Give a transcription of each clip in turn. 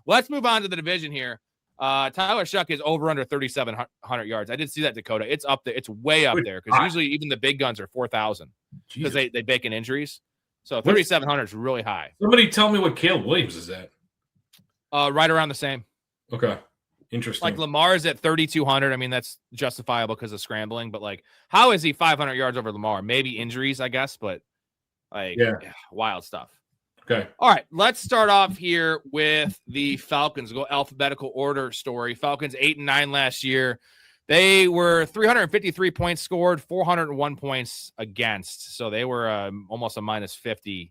let's move on to the division here. Tyler Shuck is over under 3,700 yards. I did see that, Dakota. It's up there. It's way up there because usually even the big guns are 4,000 because they bake in injuries. So 3,700 is really high. Somebody tell me what Caleb Williams is at. Right around the same. Okay. Interesting. Like Lamar is at 3,200. I mean, that's justifiable because of scrambling. But, like, how is he 500 yards over Lamar? Maybe injuries, I guess. But, like, wild stuff. Okay. All right. Let's start off here with the Falcons. Go alphabetical order story. Falcons 8-9 last year. They were 353 points scored, 401 points against. So they were almost a minus 50.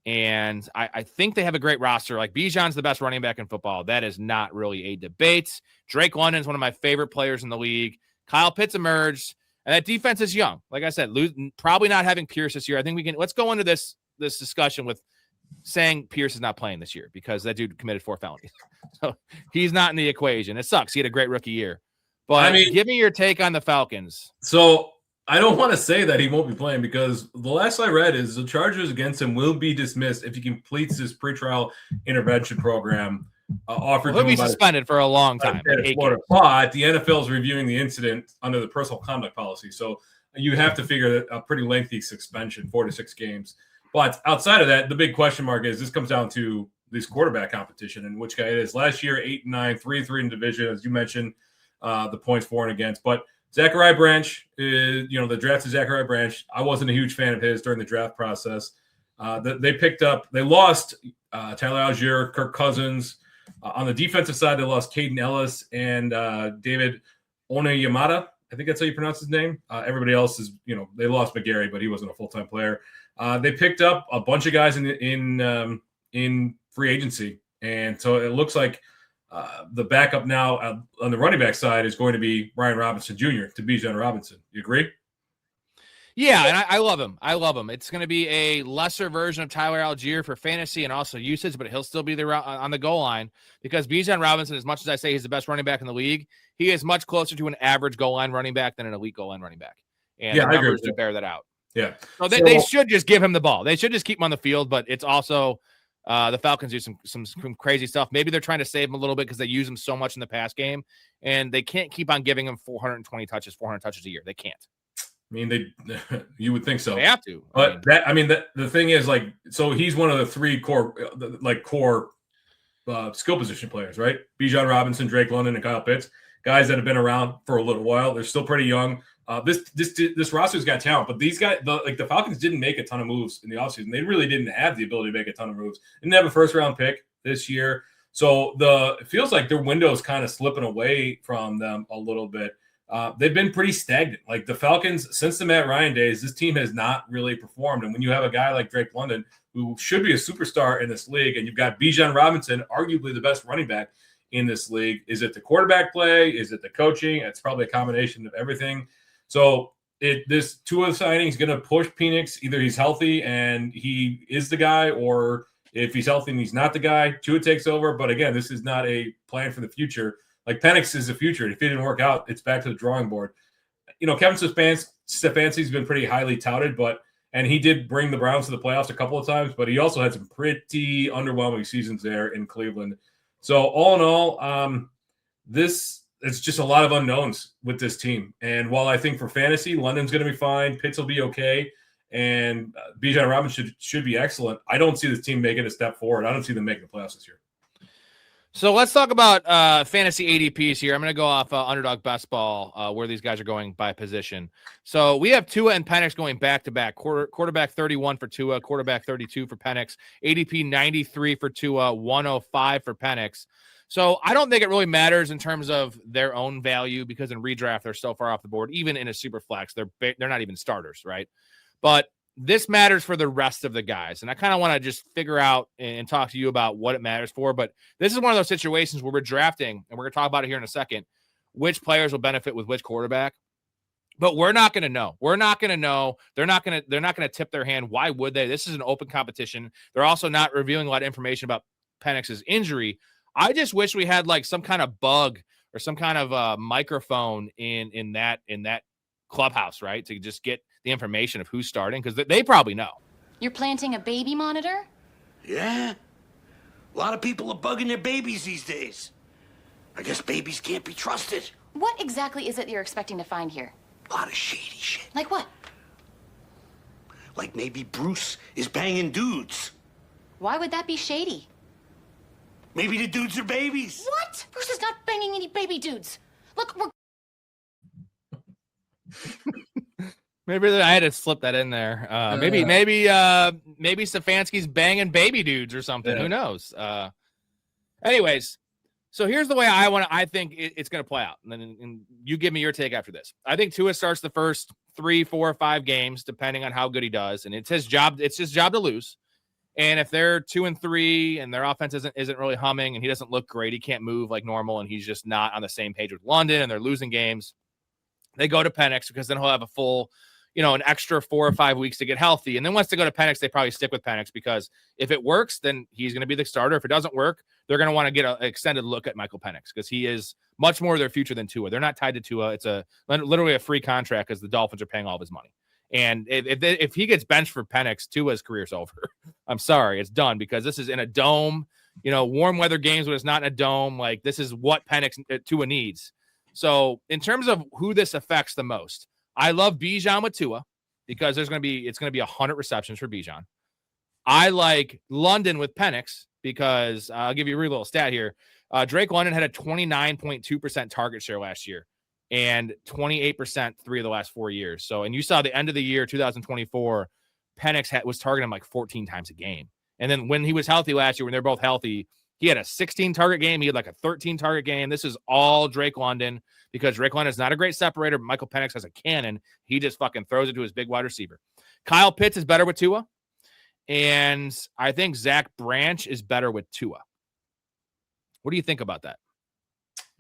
And I think they have a great roster. Like, Bijan's the best running back in football. That is not really a debate. Drake London's one of my favorite players in the league. Kyle Pitts emerged, and that defense is young. Like I said, probably not having Pierce this year. I think let's go into this discussion with saying Pierce is not playing this year because that dude committed 4 felonies. So he's not in the equation. It sucks. He had a great rookie year. But give me your take on the Falcons. So I don't want to say that he won't be playing because the last I read is the charges against him will be dismissed if he completes his pretrial intervention program offered. He'll be suspended for a long time. But the NFL is reviewing the incident under the personal conduct policy. So you have to figure a pretty lengthy suspension, 4 to 6 games. But outside of that, the big question mark is this comes down to this quarterback competition and which guy it is. Last year, 8-9, 3-3 in division, as you mentioned, the points for and against. But Zachariah Branch is, the draft of Zachariah Branch. I wasn't a huge fan of his during the draft process. They lost Tyler Algier, Kirk Cousins. On the defensive side, they lost Caden Ellis and David Onayamada. I think that's how you pronounce his name. Everybody else is, they lost McGarry, but he wasn't a full-time player. They picked up a bunch of guys in free agency. And so it looks like the backup now on the running back side is going to be Brian Robinson Jr. to Bijan Robinson. You agree? Yeah, and I love him. I love him. It's going to be a lesser version of Tyler Algier for fantasy and also usage, but he'll still be there on the goal line because Bijan Robinson, as much as I say he's the best running back in the league, he is much closer to an average goal line running back than an elite goal line running back. And the numbers do bear that out. Yeah. So they should just give him the ball. They should just keep him on the field, but it's also the Falcons do some crazy stuff. Maybe they're trying to save him a little bit because they use him so much in the pass game, and they can't keep on giving him 400 touches a year. They can't. I mean, you would think so. They have to. But the thing is, like, so he's one of the 3 core skill position players, right? Bijan Robinson, Drake London, and Kyle Pitts, guys that have been around for a little while. They're still pretty young. This roster's got talent, but these guys, the Falcons didn't make a ton of moves in the offseason. They really didn't have the ability to make a ton of moves. Didn't have a first-round pick this year. So it feels like their window is kind of slipping away from them a little bit. They've been pretty stagnant. Like the Falcons, since the Matt Ryan days, this team has not really performed. And when you have a guy like Drake London, who should be a superstar in this league, and you've got Bijan Robinson, arguably the best running back in this league, is it the quarterback play? Is it the coaching? It's probably a combination of everything. So this Tua signing is going to push Penix. Either he's healthy and he is the guy, or if he's healthy and he's not the guy, Tua takes over. But again, this is not a plan for the future. Like Penix is the future. If it didn't work out, it's back to the drawing board. Kevin Stefanski's been pretty highly touted, and he did bring the Browns to the playoffs a couple of times, but he also had some pretty underwhelming seasons there in Cleveland. So all in all, it's just a lot of unknowns with this team. And while I think for fantasy, London's going to be fine, Pitts will be okay, and Bijan Robinson should be excellent, I don't see this team making a step forward. I don't see them making the playoffs this year. So let's talk about fantasy ADPs here. I'm going to go off Underdog Best Ball, where these guys are going by position. So we have Tua and Penix going back-to-back. Quarterback 31 for Tua, quarterback 32 for Penix, ADP 93 for Tua, 105 for Penix. So I don't think it really matters in terms of their own value because in redraft, they're so far off the board. Even in a super flex, they're not even starters, right? But this matters for the rest of the guys. And I kind of want to just figure out and talk to you about what it matters for. But this is one of those situations where we're drafting, and we're going to talk about it here in a second, which players will benefit with which quarterback. But we're not going to know. We're not going to know. They're not going to tip their hand. Why would they? This is an open competition. They're also not revealing a lot of information about Penix's injury. I just wish we had like some kind of bug or some kind of microphone in that clubhouse, right? To just get the information of who's starting, because they probably know. You're planting a baby monitor? Yeah. A lot of people are bugging their babies these days. I guess babies can't be trusted. What exactly is it you're expecting to find here? A lot of shady shit. Like what? Like maybe Bruce is banging dudes. Why would that be shady? Maybe the dudes are babies. What? Bruce is not banging any baby dudes. Look, we're... Maybe I had to slip that in there. Maybe Stefanski's banging baby dudes or something. Yeah. Who knows? Anyways, so here's the way I think it's going to play out. And you give me your take after this. I think Tua starts the first 3, 4, 5 games, depending on how good he does. And it's his job. It's his job to lose. And if they're 2-3 and their offense isn't really humming and he doesn't look great, he can't move like normal, and he's just not on the same page with London and they're losing games, they go to Penix because then he'll have a full, an extra 4 or 5 weeks to get healthy. And then once they go to Penix, they probably stick with Penix because if it works, then he's going to be the starter. If it doesn't work, they're going to want to get an extended look at Michael Penix because he is much more of their future than Tua. They're not tied to Tua. It's literally a free contract because the Dolphins are paying all of his money. And if he gets benched for Penix, Tua's career's over. I'm sorry, it's done because this is in a dome, warm weather games when it's not in a dome. Like this is what Tua needs. So in terms of who this affects the most, I love Bijan with Tua because it's going to be 100 receptions for Bijan. I like London with Penix because I'll give you a real little stat here. Drake London had a 29.2% target share last year and 28% 3 of the last 4 years. So, and you saw the end of the year, 2024, Penix was targeting him like 14 times a game. And then when he was healthy last year, when they're both healthy, he had a 16 target game. He had like a 13 target game. This is all Drake London because Drake London is not a great separator. But Michael Penix has a cannon. He just fucking throws it to his big wide receiver. Kyle Pitts is better with Tua. And I think Zach Branch is better with Tua. What do you think about that?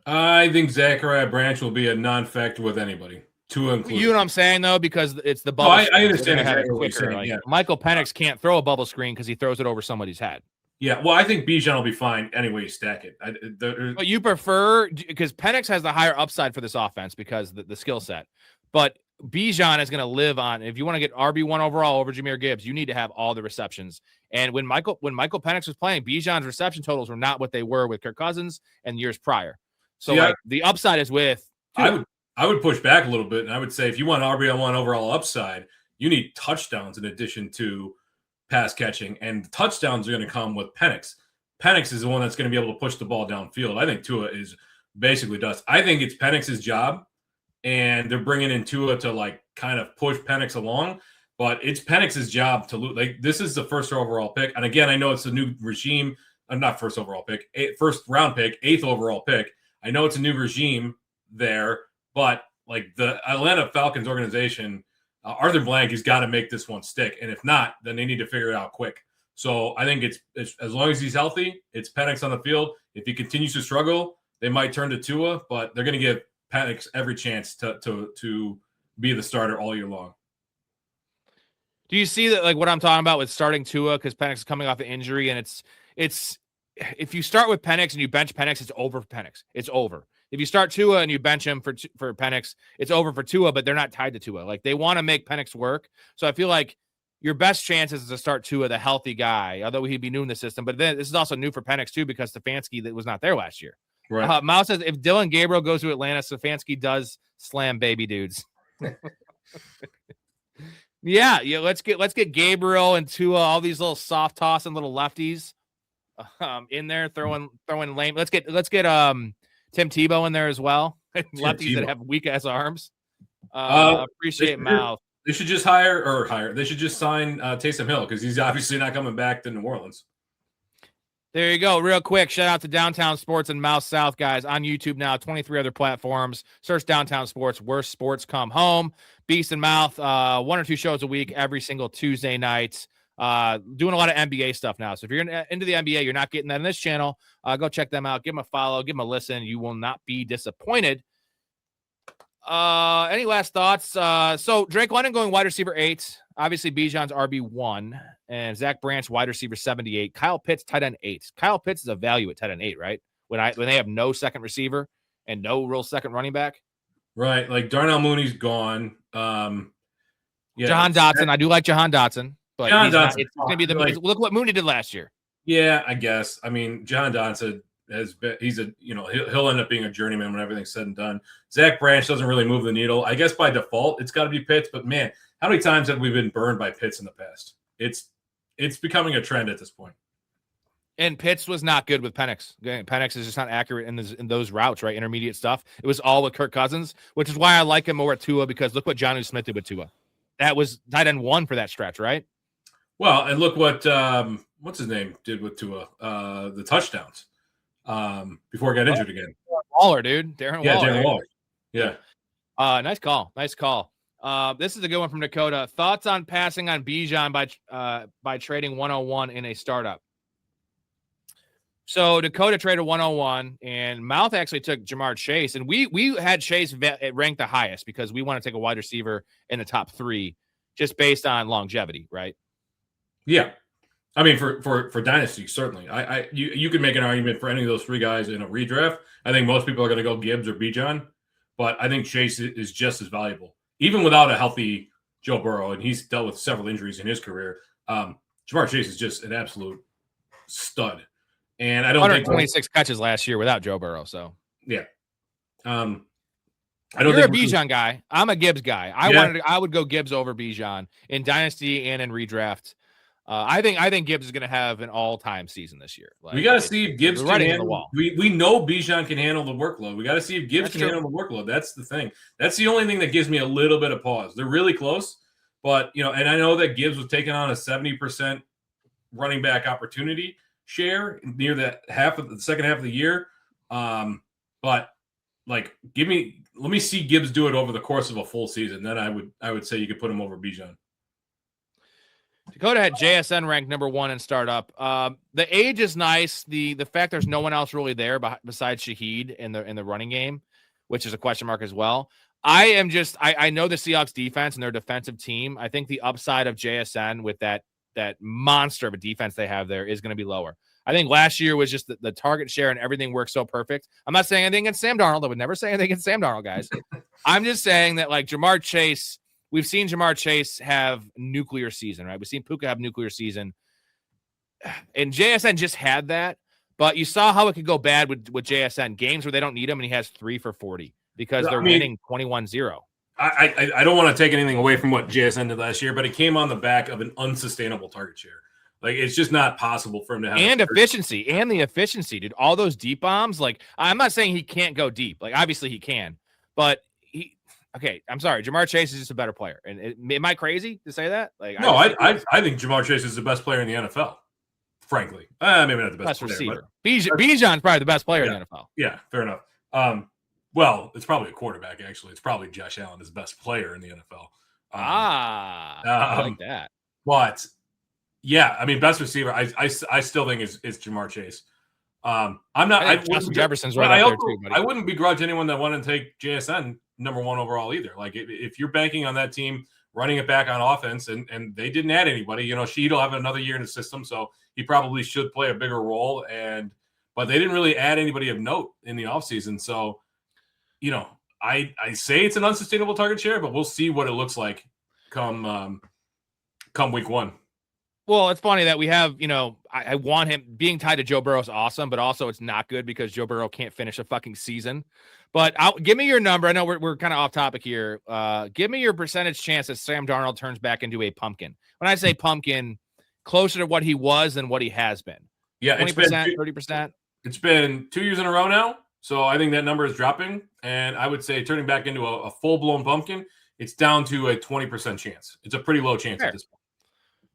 I think Zachariah Branch will be a non-factor with anybody, Tua included. You know what I'm saying, though, because it's the bubble. I understand exactly what you're saying. Like, yeah. Michael Penix can't throw a bubble screen because he throws it over somebody's head. Yeah, well, I think Bijan will be fine anyway. You stack it. But you prefer because Penix has the higher upside for this offense because the skill set. But Bijan is going to live on. If you want to get RB1 overall over Jahmyr Gibbs, you need to have all the receptions. And when Michael Penix was playing, Bijan's reception totals were not what they were with Kirk Cousins and years prior. So like the upside is with. I would push back a little bit, and I would say if you want RB1 overall upside, you need touchdowns in addition to pass catching, and touchdowns are going to come with Penix. Penix is the one that's going to be able to push the ball downfield. I think Tua is basically dust. I think it's Penix's job, and they're bringing in Tua to like kind of push Penix along, but it's Penix's job to lose. Like this is the first overall pick, and again, I know it's a new regime. Not first overall pick, first round pick, 8th overall pick. I know it's a new regime there, but like the Atlanta Falcons organization, Arthur Blank has got to make this one stick. And if not, then they need to figure it out quick. So I think it's as long as he's healthy, it's Penix on the field. If he continues to struggle, they might turn to Tua, but they're going to give Penix every chance to be the starter all year long. Do you see that, like what I'm talking about with starting Tua because Penix is coming off an injury, and it's if you start with Penix and you bench Penix, it's over for Penix. It's over. If you start Tua and you bench him for Penix, it's over for Tua, but they're not tied to Tua. Like they want to make Penix work. So I feel like your best chances is to start Tua, the healthy guy, although he'd be new in the system. But then this is also new for Penix too because Stefanski that was not there last year. Right. Mouse says if Dylan Gabriel goes to Atlanta, Stefanski does slam baby dudes. yeah. Let's get Gabriel and Tua, all these little soft tossing little lefties. In there throwing lame. Let's get Tim Tebow in there as well. Lefties that have weak ass arms. Appreciate Mouth. They should just hire. They should just sign Taysom Hill because he's obviously not coming back to New Orleans. There you go. Real quick, shout out to Downtown Sports and Mouse South guys on YouTube now. 23 other platforms. Search Downtown Sports. Where sports come home. Beast and Mouth. 1 or 2 shows a week every single Tuesday night. Doing a lot of NBA stuff now. So if you're into the NBA, you're not getting that on this channel. Go check them out. Give them a follow. Give them a listen. You will not be disappointed. Any last thoughts? So Drake London going wide receiver 8. Obviously, Bijan's RB1 and Zach Branch wide receiver 78. Kyle Pitts tight end 8. Kyle Pitts is a value at tight end 8, right? When they have no second receiver and no real second running back. Right, like Darnell Mooney's gone. Jahan Dotson. I do like Jahan Dotson. But it's going to be look what Mooney did last year. Yeah, I guess. I mean, John Donson has been, he'll end up being a journeyman when everything's said and done. Zach Branch doesn't really move the needle. I guess by default, it's got to be Pitts, but man, how many times have we been burned by Pitts in the past? It's becoming a trend at this point. And Pitts was not good with Penix. Penix is just not accurate in those routes, right? Intermediate stuff. It was all with Kirk Cousins, which is why I like him more at Tua, because look what Jonnu Smith did with Tua. That was tight end 1 for that stretch, right? Well, and look what what's his name did with Tua, the touchdowns before he got injured again. Waller, dude. Darren Waller. Darren Waller. Yeah. Nice call. Nice call. This is a good one from Dakota. Thoughts on passing on Bijan by trading 101 in a startup? So Dakota traded 101, and Mouth actually took Jamar Chase, and we had Chase ranked the highest because we want to take a wide receiver in the top 3 just based on longevity, right? Yeah. I mean, for Dynasty, certainly. You could make an argument for any of those 3 guys in a redraft. I think most people are going to go Gibbs or Bijan, but I think Chase is just as valuable, even without a healthy Joe Burrow, and he's dealt with several injuries in his career. Jamar Chase is just an absolute stud. And I don't 126 catches last year without Joe Burrow. So yeah, I don't. You're a Bijan guy. I'm a Gibbs guy. I would go Gibbs over Bijan in Dynasty and in redraft. I think Gibbs is going to have an all-time season this year. Like, we got to see if Gibbs can handle. We know Bijan can handle the workload. We got to see if Gibbs can handle the workload. That's the thing. That's the only thing that gives me a little bit of pause. They're really close, but and I know that Gibbs was taking on a 70% running back opportunity share near the second half of the year. But like, let me see Gibbs do it over the course of a full season. Then I would say you could put him over Bijan. Dakota had JSN ranked number 1 in startup. The age is nice. The fact there's no one else really there besides Shaheed in the running game, which is a question mark as well. I know the Seahawks defense and their defensive team. I think the upside of JSN with that monster of a defense they have there is going to be lower. I think last year was just the target share and everything worked so perfect. I'm not saying anything against Sam Darnold. I would never say anything against Sam Darnold, guys. I'm just saying that, like, Jamar Chase, we've seen Jamar Chase have nuclear season, right? We've seen Puka have nuclear season. And JSN just had that, but you saw how it could go bad with JSN. Games where they don't need him and he has 3 for 40 because they're winning 21-0. I don't want to take anything away from what JSN did last year, but it came on the back of an unsustainable target share. Like, it's just not possible for him to have the efficiency, dude. All those deep bombs. Like, I'm not saying he can't go deep. Like, obviously he can, but I'm sorry. Jamar Chase is just a better player. And am I crazy to say that? Like, no, I think Jamar Chase is the best player in the NFL. Frankly, maybe not the best player, receiver. Bijan's probably the best player in the NFL. Yeah, fair enough. Well, it's probably a quarterback, actually. It's probably Josh Allen, his best player in the NFL. I like that. But, yeah, I mean, best receiver, I still think is Jamar Chase. Justin Jefferson's right up there, too, buddy. I wouldn't begrudge anyone that wanted to take JSN number 1 overall either. Like, if you're banking on that team running it back on offense, and they didn't add anybody, Sheed will have another year in the system, so he probably should play a bigger role. But they didn't really add anybody of note in the offseason, so I say it's an unsustainable target share, but we'll see what it looks like come week 1. Well, it's funny that we have, I want him being tied to Joe Burrow is awesome, but also it's not good because Joe Burrow can't finish a fucking season. But give me your number. I know we're kind of off topic here. Give me your percentage chance that Sam Darnold turns back into a pumpkin. When I say pumpkin, closer to what he was than what he has been. Yeah, 20%, 30%. It's been 2 years in a row now. So I think that number is dropping. And I would say turning back into a full-blown pumpkin, it's down to a 20% chance. It's a pretty low chance at this point.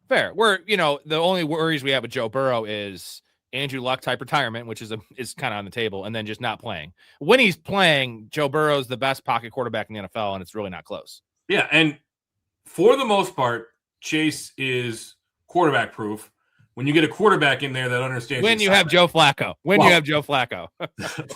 Fair. We're, the only worries we have with Joe Burrow is Andrew Luck type retirement, which is kind of on the table, and then just not playing. When he's playing, Joe Burrow's the best pocket quarterback in the NFL, and it's really not close. Yeah, and for the most part, Chase is quarterback proof. When you get a quarterback in there that understands, when you have Joe Flacco,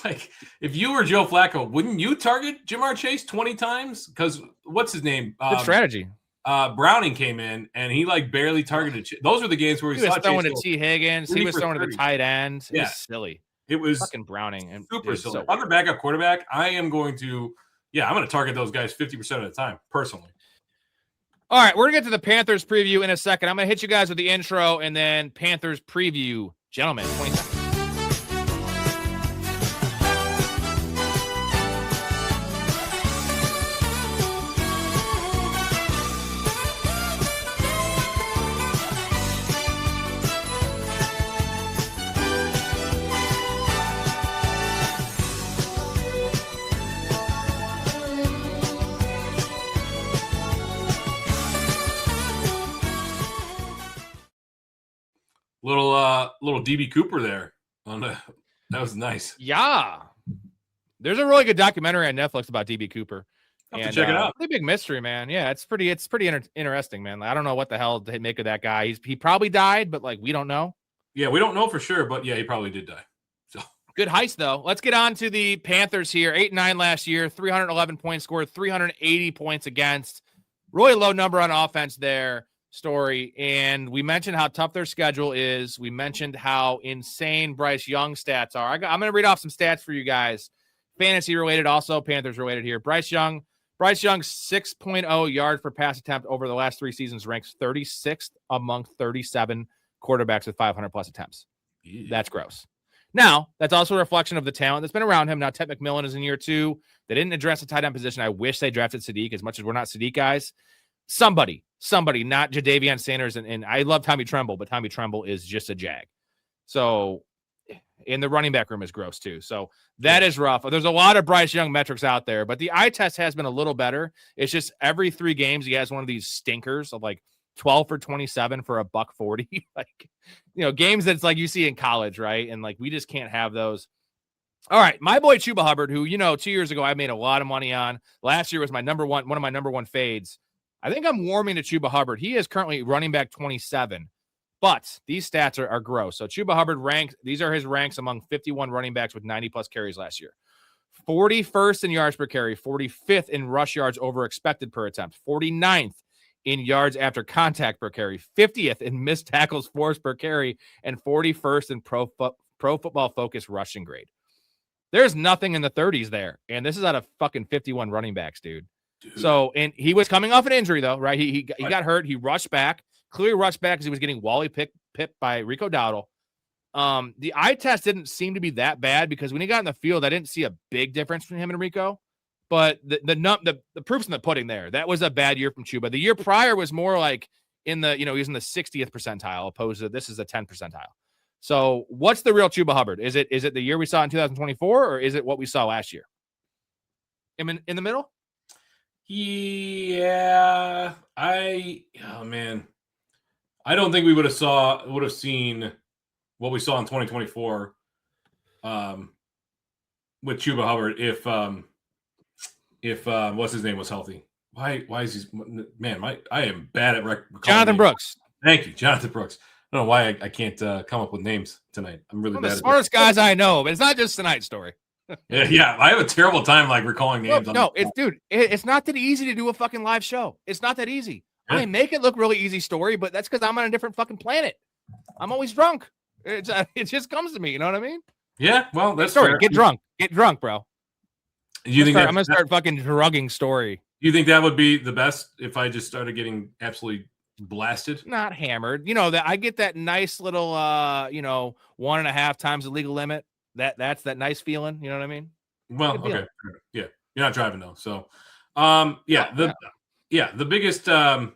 like, if you were Joe Flacco, wouldn't you target Jamar Chase 20 times? Because what's his name? Good strategy. Browning came in and he barely targeted. Those were the games where he was throwing to T. Higgins. He was throwing to the tight end. It was silly. It was fucking Browning and super silly. So other backup quarterback, I'm going to target those guys 50% of the time personally. All right, we're going to get to the Panthers preview in a second. I'm going to hit you guys with the intro and then Panthers preview Gentlemen, 20 seconds. Little DB Cooper there on the, that was nice. Yeah. There's a really good documentary on Netflix about DB Cooper. Have to check it out. Pretty big mystery, man. Yeah, it's pretty interesting, man. Like, I don't know what the hell to make of that guy. He probably died, but like we don't know. Yeah, we don't know for sure, but yeah, he probably did die. So good heist though. Let's get on to the Panthers here. 8-9 last year, 311 points scored, 380 points against. Really low number on offense there. Story. And we mentioned how tough their schedule is. We mentioned how insane Bryce Young stats are. I'm going to read off some stats for you guys. Fantasy related, also Panthers related here. Bryce Young's 6.0 yards per pass attempt over the last 3 seasons ranks 36th among 37 quarterbacks with 500 plus attempts. yeah. That's gross. Now, that's also a reflection of the talent that's been around him. Now, Ted McMillan is in year 2. They didn't address the tight end position. I wish they drafted Sadiq, as much as we're not Sadiq guys. Somebody, not Jadavion Sanders. And I love Tommy Tremble, but Tommy Tremble is just a jag. So, in the running back room is gross too. So that is rough. There's a lot of Bryce Young metrics out there, but the eye test has been a little better. It's just every 3 games he has one of these stinkers of like 12 for 27 for $140. Like, games that's like you see in college, right? And like we just can't have those. All right, my boy Chuba Hubbard, who 2 years ago I made a lot of money on. Last year was one of my number one fades. I think I'm warming to Chuba Hubbard. He is currently running back 27. But these stats are gross. So Chuba Hubbard these are his ranks among 51 running backs with 90-plus carries last year. 41st in yards per carry, 45th in rush yards over expected per attempt, 49th in yards after contact per carry, 50th in missed tackles forced per carry, and 41st in Pro Football Focus rushing grade. There's nothing in the 30s there, and this is out of fucking 51 running backs, dude. So, and he was coming off an injury, though, right? He got hurt. He rushed back. Clearly rushed back because he was getting Wally pipped by Rico Dowdle. The eye test didn't seem to be that bad because when he got in the field, I didn't see a big difference from him and Rico. But the proof's in the pudding there. That was a bad year from Chuba. The year prior was more like he was in the 60th percentile opposed to this is a 10th percentile. So what's the real Chuba Hubbard? Is it the year we saw in 2024 or is it what we saw last year? In the middle? Yeah, I don't think we would have seen what we saw in 2024 with Chuba Hubbard if what's his name was healthy. Why is he I am bad at Jonathan Brooks. Thank you, Jonathan Brooks. I don't know why I can't come up with names tonight. I'm really bad. The smartest guys I know, but it's not just tonight's story. Yeah, I have a terrible time recalling names. It's not that easy to do a fucking live show. It's not that easy. Yeah. I make it look really easy story, but that's because I'm on a different fucking planet. I'm always drunk. It just comes to me. You know what I mean? Yeah. Well, that's story. Fair. Get drunk, bro. I'm gonna start fucking drugging story. You think that would be the best if I just started getting absolutely blasted? Not hammered. That I get that nice little 1.5 times the legal limit. That's that nice feeling. You know what I mean? Well, okay. Yeah. You're not driving though. So the biggest so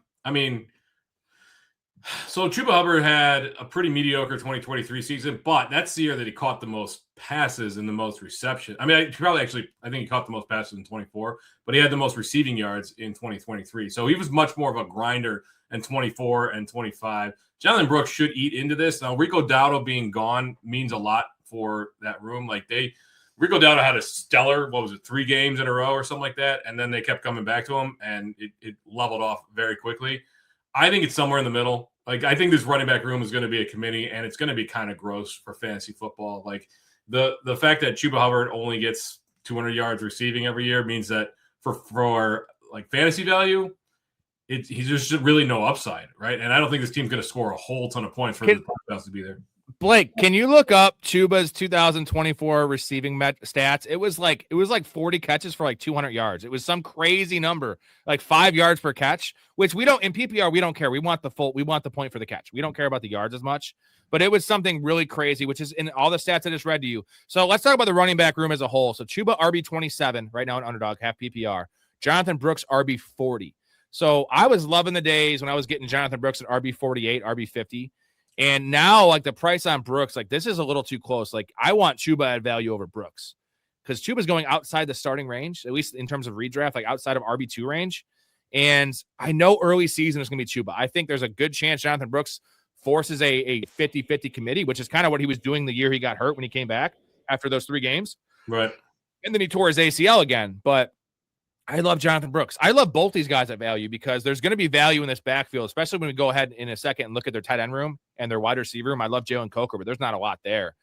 Chuba Hubbard had a pretty mediocre 2023 season, but that's the year that he caught the most passes and the most reception. I think he caught the most passes in 24, but he had the most receiving yards in 2023. So he was much more of a grinder in 24 and 25. Jonathan Brooks should eat into this. Now, Rico Dowdle being gone means a lot for that room. Rico Dowdle had a stellar, 3 games in a row or something like that, and then they kept coming back to him, and it leveled off very quickly. I think it's somewhere in the middle. I think this running back room is going to be a committee, and it's going to be kind of gross for fantasy football. The fact that Chuba Hubbard only gets 200 yards receiving every year means that for fantasy value, he's just really no upside, right? And I don't think this team's going to score a whole ton of points for the touchdowns to be there. Blake, can you look up Chuba's 2024 receiving stats? It was like 40 catches for like 200 yards. It was some crazy number, like 5 yards per catch, which we don't in PPR, we don't care. We want the point for the catch. We don't care about the yards as much, but it was something really crazy, which is in all the stats I just read to you. So let's talk about the running back room as a whole. So Chuba RB27 right now in underdog, half PPR. Jonathan Brooks RB40. So I was loving the days when I was getting Jonathan Brooks at RB48, RB50. And now, like the price on Brooks, like this is a little too close. Like I want Chuba at value over Brooks because Chuba's going outside the starting range, at least in terms of redraft, like outside of RB2 range. And I know early season is going to be Chuba. I think there's a good chance Jonathan Brooks forces a 50-50 committee, which is kind of what he was doing the year he got hurt when he came back after those 3 games. Right. And then he tore his ACL again. But I love Jonathan Brooks. I love both these guys at value because there's going to be value in this backfield, especially when we go ahead in a second and look at their tight end room and their wide receiver room. I love Jalen Coker, but there's not a lot there.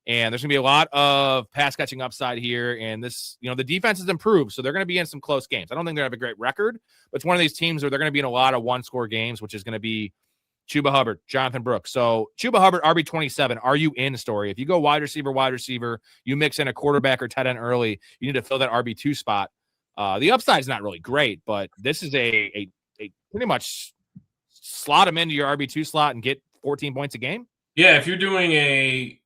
And there's going to be a lot of pass catching upside here. And this, the defense has improved. So they're going to be in some close games. I don't think they're going to have a great record, but it's one of these teams where they're going to be in a lot of 1-score games, which is going to be Chuba Hubbard, Jonathan Brooks. So Chuba Hubbard, RB27, are you in story? If you go wide receiver, you mix in a quarterback or tight end early, you need to fill that RB2 spot. The upside is not really great, but this is a pretty much slot him into your RB2 slot and get 14 points a game. Yeah, if you're doing a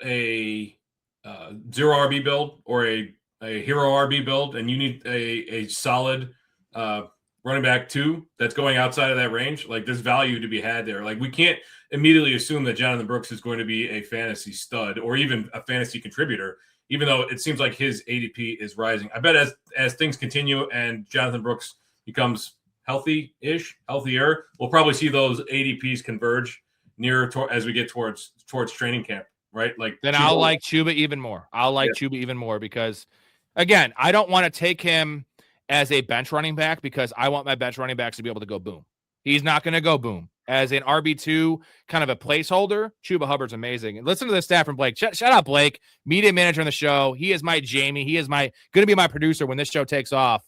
zero RB build or a hero RB build, and you need a solid running back 2 that's going outside of that range, like there's value to be had there. Like we can't immediately assume that Jonathan Brooks is going to be a fantasy stud or even a fantasy contributor, even though it seems like his ADP is rising. I bet as things continue and Jonathan Brooks becomes healthier, we'll probably see those ADPs converge nearer as we get towards training camp, right? Like then I'll like Chuba even more. Chuba even more because, again, I don't want to take him as a bench running back because I want my bench running backs to be able to go boom. He's not going to go boom. As an RB2, kind of a placeholder, Chuba Hubbard's amazing. And listen to the stat from Blake. Shout out Blake, media manager on the show. He is my Jamie. He is going to be my producer when this show takes off.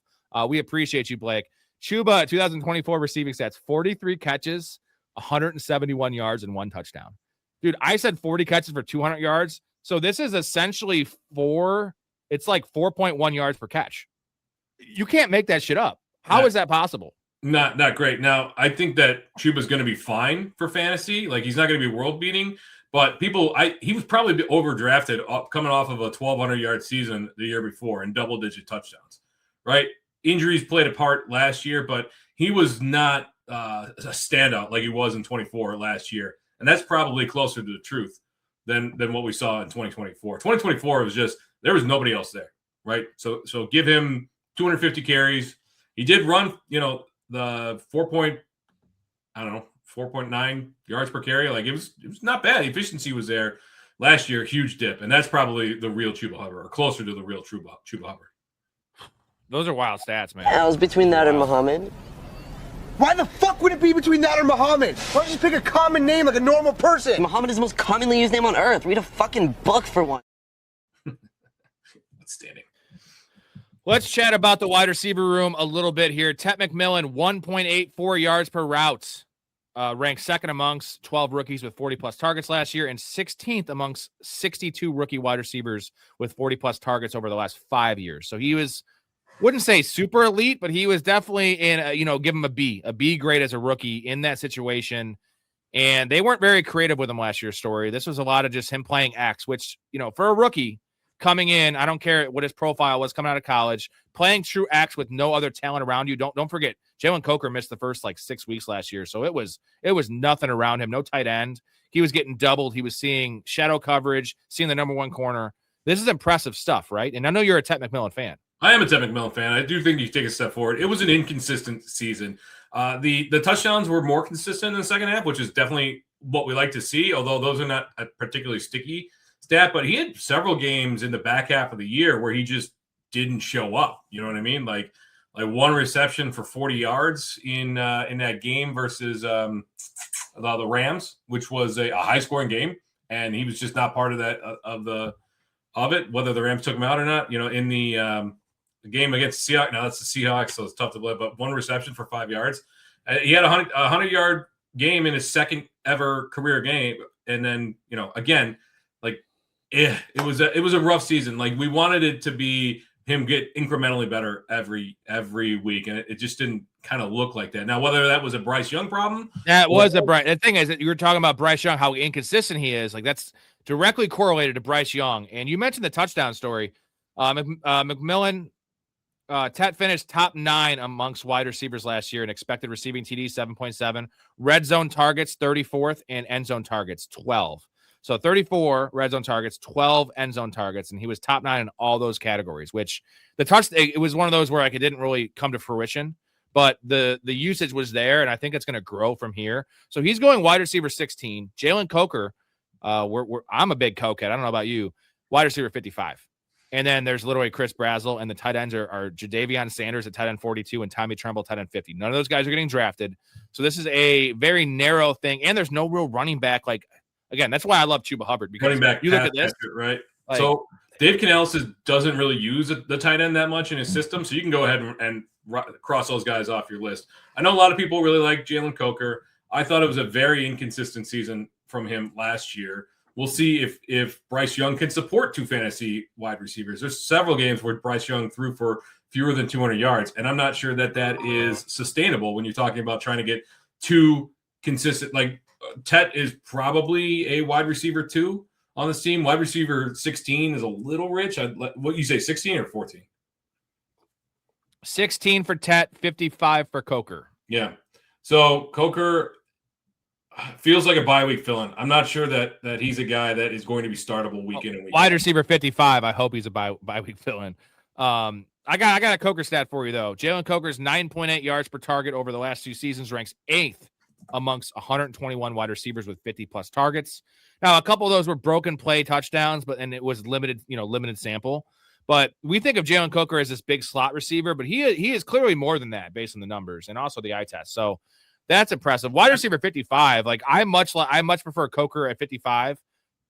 We appreciate you, Blake. Chuba, 2024 receiving stats, 43 catches, 171 yards, and 1 touchdown. Dude, I said 40 catches for 200 yards. So this is essentially it's like 4.1 yards per catch. You can't make that shit up. How is that possible? Not great. Now, I think that Chuba's going to be fine for fantasy. Like, he's not going to be world beating, but he was probably overdrafted coming off of a 1,200-yard season the year before and double-digit touchdowns, right? Injuries played a part last year, but he was not a standout like he was in 24 last year. And that's probably closer to the truth than what we saw in 2024. 2024 was just, there was nobody else there, right? So give him 250 carries. He did run, the 4.9 yards per carry. Like it was not bad. The efficiency was there last year. Huge dip. And that's probably the real Chuba Hubbard or closer to the real Chuba Hubbard. Those are wild stats, man. I was between that and Muhammad. Why the fuck would it be between that and Muhammad? Why don't you just pick a common name like a normal person? Muhammad is the most commonly used name on earth. Read a fucking book for one. Outstanding. Let's chat about the wide receiver room a little bit here. Tet McMillan, 1.84 yards per route. Ranked second amongst 12 rookies with 40-plus targets last year and 16th amongst 62 rookie wide receivers with 40-plus targets over the last 5 years. So he was, wouldn't say super elite, but he was definitely give him a B grade as a rookie in that situation. And they weren't very creative with him last year's story. This was a lot of just him playing X, which, for a rookie coming in, I don't care what his profile was coming out of college, playing true X with no other talent around you. Don't forget, Jalen Coker missed the first 6 weeks last year. So it was nothing around him. No tight end. He was getting doubled. He was seeing shadow coverage, seeing the number 1 corner. This is impressive stuff, right? And I know you're a Tet McMillan fan. I am a Tet McMillan fan. I do think you take a step forward. It was an inconsistent season. The touchdowns were more consistent in the second half, which is definitely what we like to see, although those are not a particularly sticky stat. But he had several games in the back half of the year where he just didn't show up. You know what I mean? Like 1 reception for 40 yards in that game versus the Rams, which was a high-scoring game, and he was just not part of that of it. Whether the Rams took him out or not, in the game against the Seahawks. Now that's the Seahawks, so it's tough to believe. But 1 reception for 5 yards. He had a 100-yard game in his second ever career game And then, again, like, it was a rough season. Like, we wanted it to be him get incrementally better every week, and it just didn't kind of look like that. Now, whether that was a Bryce Young problem, that was a Bryce. The thing is that you were talking about Bryce Young, how inconsistent he is. Like, that's directly correlated to Bryce Young. And you mentioned the touchdown story. McMillan, Tet finished top 9 amongst wide receivers last year in expected receiving TD 7.7, red zone targets 34th, and end zone targets 12. So 34 red zone targets, 12 end zone targets, and he was top 9 in all those categories, which it was one of those where like it didn't really come to fruition, but the usage was there, and I think it's going to grow from here. So he's going wide receiver 16. Jalen Coker, I'm a big Cokehead. I don't know about you. Wide receiver 55. And then there's literally Chris Brazzell, and the tight ends are Jadavion Sanders at tight end 42 and Tommy Tremble tight end 50. None of those guys are getting drafted. So this is a very narrow thing, and there's no real running back. Like, again, that's why I love Chuba Hubbard, because running back, you look at this, right? Like, so Dave Canales doesn't really use the tight end that much in his system, so you can go ahead and cross those guys off your list. I know a lot of people really like Jalen Coker. I thought it was a very inconsistent season from him last year. We'll see if Bryce Young can support 2 fantasy wide receivers. There's several games where Bryce Young threw for fewer than 200 yards, and I'm not sure that is sustainable when you're talking about trying to get 2 consistent. Like, Tet is probably a wide receiver 2 on this team. Wide receiver 16 is a little rich. What you say, 16 or 14? 16 for Tet, 55 for Coker. Yeah. So Coker feels like a bye week fill-in. I'm not sure that he's a guy that is going to be startable week in and week out. Wide receiver 55. I hope he's a bye week fill-in. I got a Coker stat for you, though. Jalen Coker's 9.8 yards per target over the last 2 seasons ranks 8th amongst 121 wide receivers with 50-plus targets. Now, a couple of those were broken play touchdowns, and it was limited sample. But we think of Jalen Coker as this big slot receiver, but he is clearly more than that based on the numbers and also the eye test. So that's impressive. Wide receiver 55, like I much prefer Coker at 55,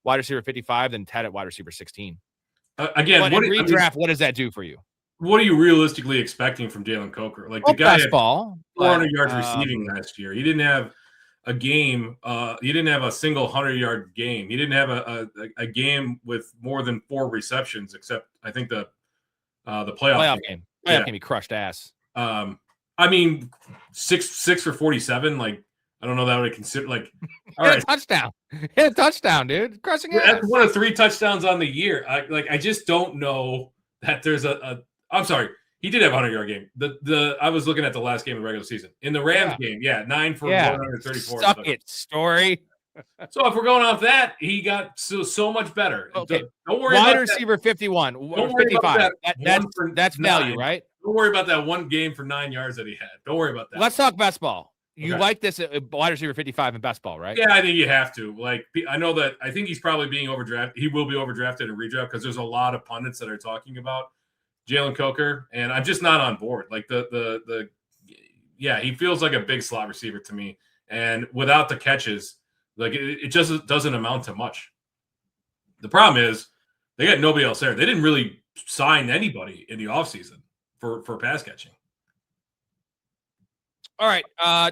wide receiver 55, than Ted at wide receiver 16. Again, what does that do for you? What are you realistically expecting from Jalen Coker? Like, the guy had 400 yards receiving last year. He didn't have a game. He didn't have a single 100-yard game. He didn't have a game with more than 4 receptions, except I think the playoff game. Playoff game, he crushed ass. I mean, 6 for 47. Like, I don't know that I would consider, like, all Hit right, a touchdown, dude, crushing ass. That's 1 of 3 touchdowns on the year. I just don't know that there's I'm sorry, he did have a 100-yard game. I was looking at the last game of the regular season. In the Rams game, 9 for 134. Suck it, Story. So if we're going off that, he got so much better. Okay. Don't worry Wide about receiver that. 51, Don't worry 55. About That's value, right? Don't worry about that 1 game for 9 yards that he had. Don't worry about that. Let's talk best ball. You Okay. like this wide receiver 55 in best ball, right? Yeah, I think you have to. Like, I think he's probably being overdrafted. He will be overdrafted and redraft because there's a lot of pundits that are talking about Jalen Coker, and I'm just not on board. Like, he feels like a big slot receiver to me, and without the catches, like, it just doesn't amount to much. The problem is they got nobody else there. They didn't really sign anybody in the offseason for pass catching. All right,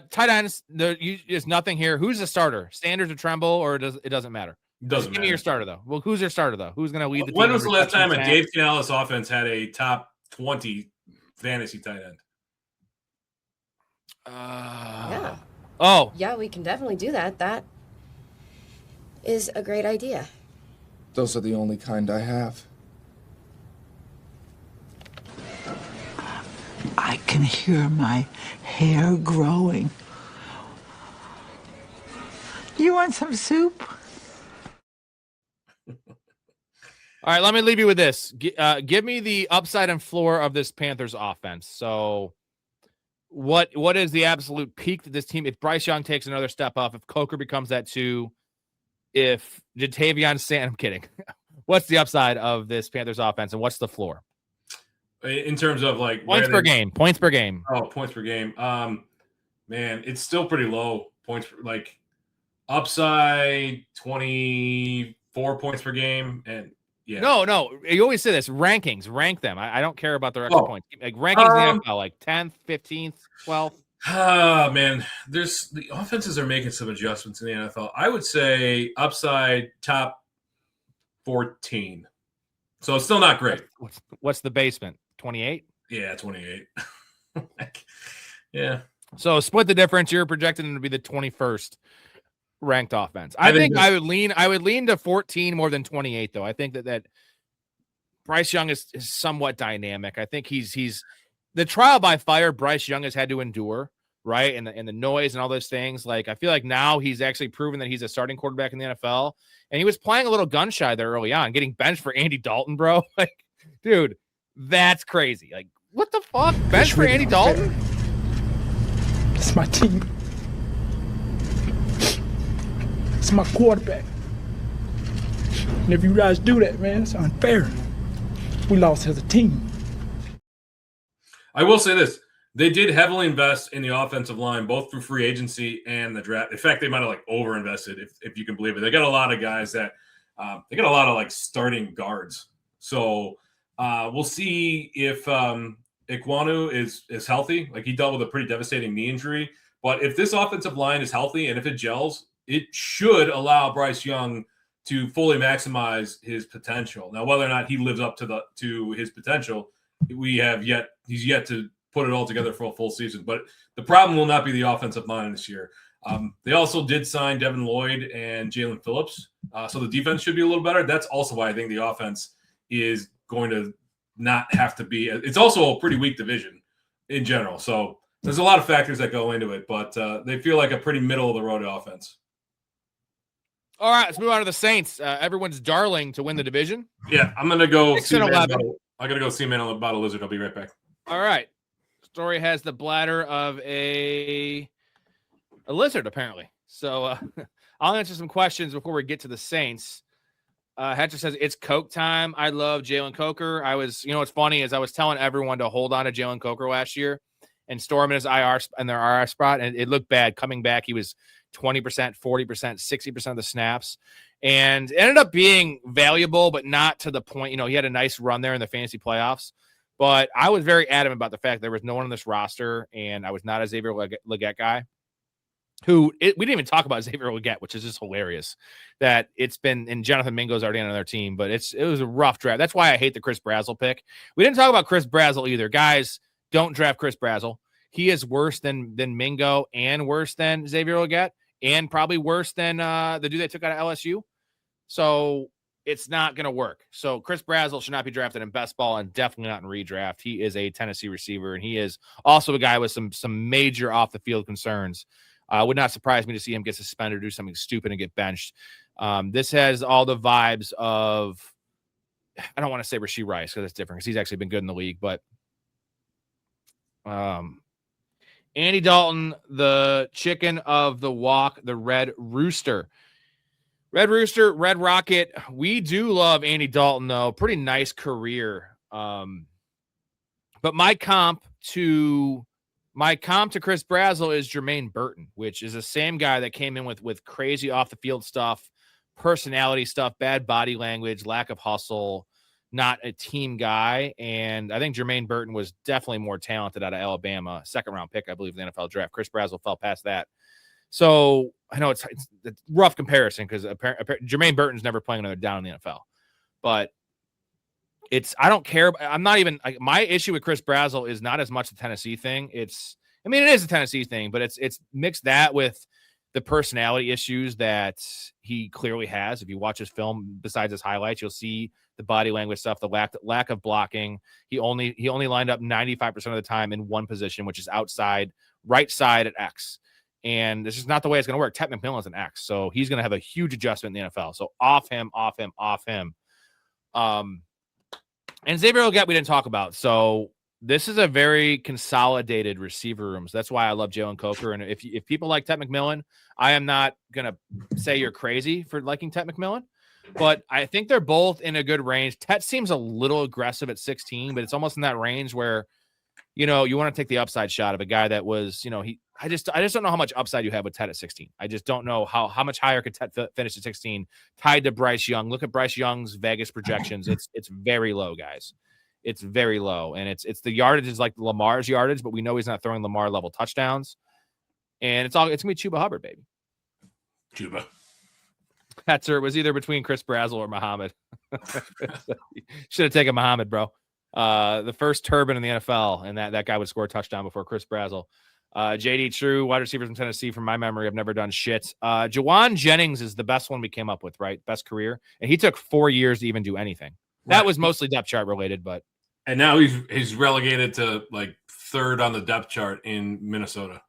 tight ends. There's nothing here. Who's the starter? Sanders or Tremble, or it doesn't matter? Doesn't Give matter. me your starter, though. Well, who's your starter, though? Who's going to lead the team? When was the last time a Dave Canales offense had a top 20 fantasy tight end? Yeah. Oh. Yeah, we can definitely do that. That is a great idea. Those are the only kind I have. I can hear my hair growing. You want some soup? All right, let me leave you with this. Give me the upside and floor of this Panthers offense. So what is the absolute peak that this team, if Bryce Young takes another step up, if Coker becomes that 2, if Jadavion Sanders, I'm kidding. What's the upside of this Panthers offense, and what's the floor? In terms of, like, Points per game. Oh, points per game. Man, it's still pretty low points. Like, upside 24 points per game, and yeah. No. You always say this. Rankings. Rank them. I don't care about the extra points. Like, rankings in the NFL, like 10th, 15th, 12th. Ah, man, the offenses are making some adjustments in the NFL. I would say upside top 14. So it's still not great. What's the basement? 28? Yeah, 28. Yeah. So split the difference. You're projecting them to be the 21st ranked offense. I think I would lean to 14 more than 28 though. I think that Bryce Young is somewhat dynamic. I think he's the trial by fire Bryce Young has had to endure, right? And the noise and all those things. Like, I feel like now he's actually proven that he's a starting quarterback in the NFL. And he was playing a little gun shy there early on, getting benched for Andy Dalton, bro. Like, dude, that's crazy. Like, what the fuck? Bench for Andy Dalton? It's my team. It's my quarterback. And if you guys do that, man, it's unfair. We lost as a team. I will say this. They did heavily invest in the offensive line, both through free agency and the draft. In fact, they might have over-invested, if you can believe it. They got a lot of guys that they got a lot of starting guards. So we'll see if Ikwonu is healthy. Like, he dealt with a pretty devastating knee injury. But if this offensive line is healthy and if it gels, it should allow Bryce Young to fully maximize his potential. Now, whether or not he lives up to his potential, he's yet to put it all together for a full season. But the problem will not be the offensive line this year. They also did sign Devin Lloyd and Jalen Phillips. So the defense should be a little better. That's also why I think the offense is going to not have to be. It's also a pretty weak division in general. So there's a lot of factors that go into it, but they feel like a pretty middle of the road offense. All right, let's move on to the Saints. Everyone's darling to win the division. Yeah, I'm gonna go. 6-11. I gotta go see man about a lizard. I'll be right back. All right. Story has the bladder of a lizard, apparently. So I'll answer some questions before we get to the Saints. Hatcher says it's Coke time. I love Jalen Coker. What's funny is I was telling everyone to hold on to Jalen Coker last year and store him in his their IR spot, and it looked bad coming back. He was 20%, 40%, 60% of the snaps, and it ended up being valuable, but not to the point. He had a nice run there in the fantasy playoffs, but I was very adamant about the fact there was no one on this roster, and I was not a Xavier Legette guy. We didn't even talk about Xavier Legette, which is just hilarious that it's been, and Jonathan Mingo's already on another team, but it was a rough draft. That's why I hate the Chris Brazzell pick. We didn't talk about Chris Brazzell either. Guys, don't draft Chris Brazzell. He is worse than Mingo and worse than Xavier Legette and probably worse than the dude they took out of LSU. So it's not going to work. So Chris Brazzell should not be drafted in best ball and definitely not in redraft. He is a Tennessee receiver, and he is also a guy with some major off-the-field concerns. Would not surprise me to see him get suspended or do something stupid and get benched. This has all the vibes of, I don't want to say Rashee Rice because it's different because he's actually been good in the league, but Andy Dalton, the chicken of the walk, the Red Rooster. Red Rooster, Red Rocket. We do love Andy Dalton, though. Pretty nice career. But my comp to Chris Brazzell is Jermaine Burton, which is the same guy that came in with crazy off-the-field stuff, personality stuff, bad body language, lack of hustle, not a team guy. And I think Jermaine Burton was definitely more talented out of Alabama, second-round pick, I believe, in the NFL draft. Chris Brazzell fell past that. So I know it's a rough comparison because Jermaine Burton's never playing another down in the NFL. But I don't care. I'm not even my issue with Chris Brazzell is not as much the Tennessee thing. It is a Tennessee thing, but it's mixed that with the personality issues that he clearly has. If you watch his film, besides his highlights, you'll see the body language stuff, the lack of blocking. He only lined up 95% of the time in one position, which is outside, right side at X. And this is not the way it's going to work. Ted McMillan's an X, so he's going to have a huge adjustment in the NFL. So off him. And Xavier Legette we didn't talk about. So this is a very consolidated receiver room. So that's why I love Jalen Coker. And if people like Ted McMillan, I am not going to say you're crazy for liking Ted McMillan. But I think they're both in a good range. Ted seems a little aggressive at 16, but it's almost in that range where, you want to take the upside shot of a guy that was, I just don't know how much upside you have with Ted at 16. I just don't know how much higher could Ted finish at 16 tied to Bryce Young. Look at Bryce Young's Vegas projections. It's very low, guys. it's very low, and it's the yardage is like Lamar's yardage, but we know he's not throwing Lamar level touchdowns, and it's gonna be Chuba Hubbard, baby. Chuba. That's it was either between Chris Brazzell or Muhammad. Should have taken Muhammad, bro. The first turban in the NFL, and that guy would score a touchdown before Chris Brazzell. JD True, wide receivers from Tennessee, from my memory, have never done shit. Jawan Jennings is the best one we came up with, right? Best career. And he took 4 years to even do anything. That was mostly depth chart related, but. And now he's relegated to like third on the depth chart in Minnesota.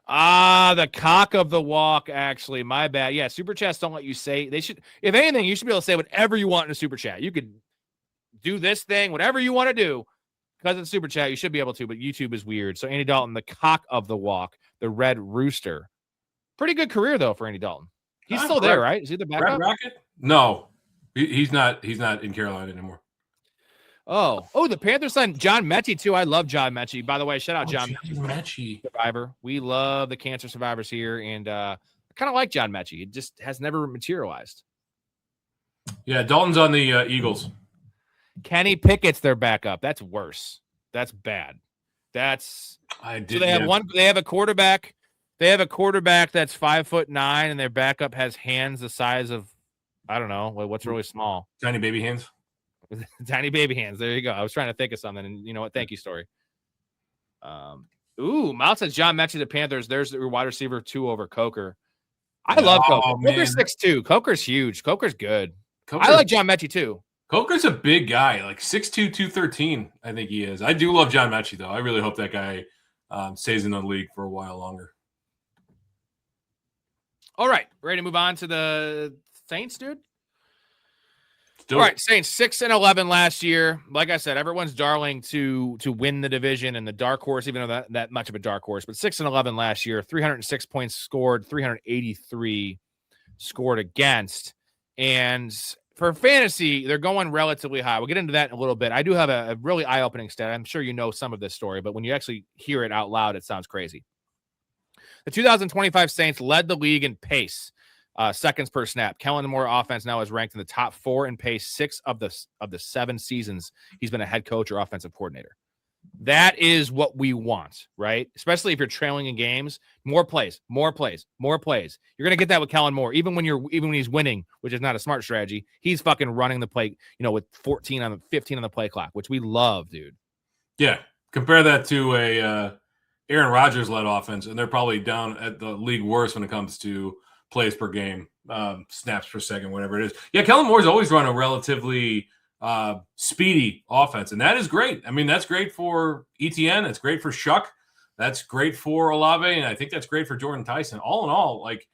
The cock of the walk, actually. My bad. Yeah, super chats don't let you say. They should, if anything, you should be able to say whatever you want in a super chat. You could do this thing, whatever you want to do. Because it's super chat, you should be able to, but YouTube is weird. So Andy Dalton, the cock of the walk, the Red Rooster. Pretty good career though for Andy Dalton. He's still there, right? Is he the backup? Rocket? No, he's not. He's not in Carolina anymore. Oh, the Panthers signed John Mechie too. I love John Mechie. By the way, shout out John Mechie, survivor. We love the cancer survivors here, and I kind of like John Mechie. It just has never materialized. Yeah, Dalton's on the Eagles. Kenny Pickett's their backup. That's worse. That's bad. So they have They have a quarterback. They have a quarterback that's 5'9", and their backup has hands the size of, I don't know, what's really small. Tiny baby hands. Tiny baby hands. There you go. I was trying to think of something, and you know what? Thank you, Story. Miles says John Mechie, the Panthers. There's the wide receiver 2 over Coker. I love Coker. Coker's 6'2". Coker's huge. Coker's good. I like John Mechie too. Coker's a big guy, like 6'2", 213, I think he is. I do love John Mechie, though. I really hope that guy stays in the league for a while longer. All right. Ready to move on to the Saints, dude? All right, Saints 6-11 last year. Like I said, everyone's darling to win the division and the dark horse, even though that much of a dark horse. But 6-11 last year, 306 points scored, 383 scored against. And for fantasy, they're going relatively high. We'll get into that in a little bit. I do have a really eye-opening stat. I'm sure you know some of this story, but when you actually hear it out loud, it sounds crazy. The 2025 Saints led the league in pace, seconds per snap. Kellen Moore offense now is ranked in the top 4 in pace 6 of the 7 seasons he's been a head coach or offensive coordinator. That is what we want, right? Especially if you're trailing in games. More plays. You're going to get that with Kellen Moore, even when he's winning, which is not a smart strategy. He's fucking running the play, with 15 on the play clock, which we love, dude. Yeah, compare that to a Aaron Rodgers led offense, and they're probably down at the league worst when it comes to plays per game, snaps per second, whatever it is. Yeah, Kellen Moore's always run a relatively speedy offense, and that is great. I mean, that's great for ETN. It's great for Shuck. That's great for Olave, and I think that's great for Jordan Tyson. All in all, like,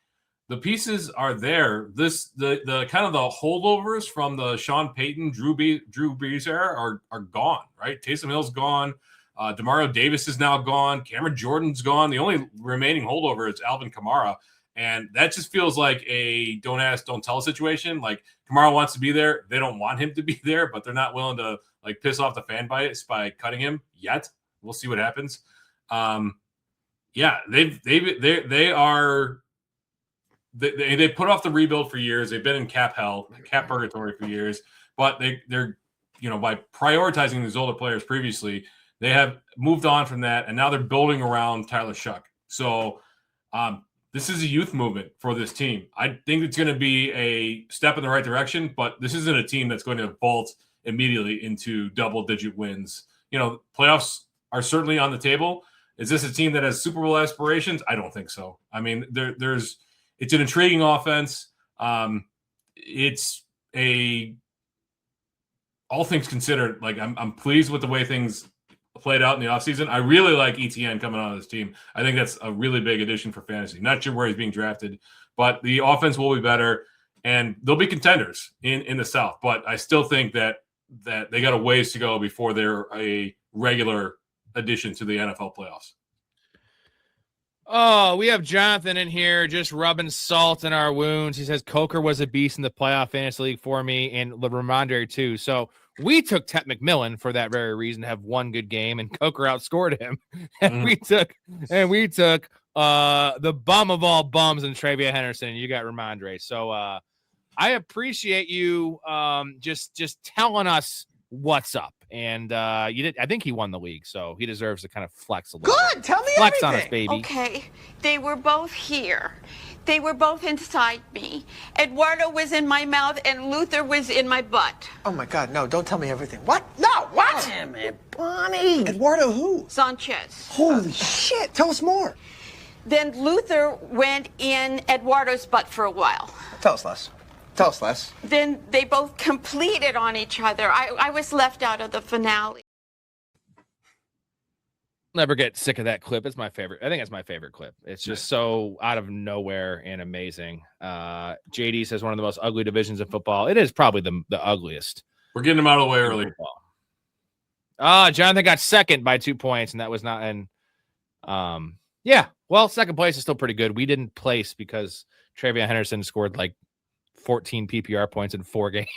the pieces are there. The kind of the holdovers from the Sean Payton, Drew Brees era are gone, right? Taysom Hill's gone. Demario Davis is now gone. Cameron Jordan's gone. The only remaining holdover is Alvin Kamara. And that just feels like a don't ask, don't tell situation. Like, Kamara wants to be there. They don't want him to be there, but they're not willing to like piss off the fan base by cutting him yet. We'll see what happens. Yeah, they put off the rebuild for years. They've been in cap purgatory for years, but they're by prioritizing these older players previously, they have moved on from that, and now they're building around Tyler Shuck. So this is a youth movement for this team. I think it's going to be a step in the right direction, but this isn't a team that's going to vault immediately into double-digit wins. Playoffs are certainly on the table. Is this a team that has Super Bowl aspirations? I don't think so. I mean, it's an intriguing offense. It's all things considered, like I'm pleased with the way things played out in the offseason. I really like ETN coming on this team. I think that's a really big addition for fantasy. Not sure where he's being drafted, but the offense will be better, and they'll be contenders in the South. But I still think that they got a ways to go before they're a regular addition to the NFL playoffs. Oh, we have Jonathan in here just rubbing salt in our wounds. He says Coker was a beast in the playoff fantasy league for me, and Ramondre too. So we took Tet McMillan for that very reason to have one good game, and Coker outscored him. And we took the bum of all bums in Travion Henderson, and you got Ramondre. So I appreciate you just telling us what's up. And I think he won the league, so he deserves to kind of flex a little. Good. Tell me Flex everything. on us, baby. Okay, they were both here. They were both inside me. Eduardo was in my mouth and Luther was in my butt. Oh my God, no! Don't tell me everything. What? No, what? Damn it, Bonnie. Eduardo, who? Sanchez. Holy shit! Tell us more. Then Luther went in Eduardo's butt for a while. Tell us less. Tell us less. Then they both completed on each other. I was left out of the finale. Never get sick of that clip. It's my favorite. I think it's my favorite clip. It's just so out of nowhere and amazing. JD says one of the most ugly divisions in football. It is probably the ugliest. We're getting them out of the way early. Jonathan got second by 2 points, and that was not in. Yeah, well, second place is still pretty good. We didn't place because Travion Henderson scored like 14 PPR points in 4 games.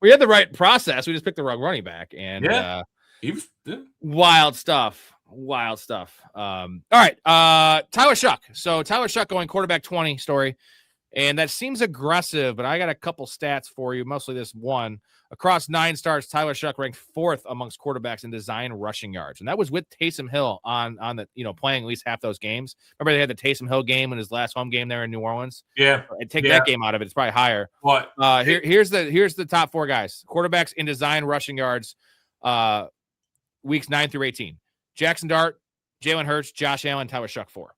We had the right process. We just picked the wrong running back, and wild stuff. All right, Tyler Shuck. So Tyler Shuck going quarterback 20 story, and that seems aggressive, but I got a couple stats for you, mostly this one. Across 9 starts, Tyler Shuck ranked 4th amongst quarterbacks in design rushing yards, and that was with Taysom Hill on the playing at least half those games. Remember they had the Taysom Hill game in his last home game there in New Orleans. Yeah, and take that game out of it, it's probably higher. What? Here's the top 4 guys, quarterbacks in design rushing yards, weeks 9 through 18. Jackson Dart, Jalen Hurts, Josh Allen, Tyler Shuck 4.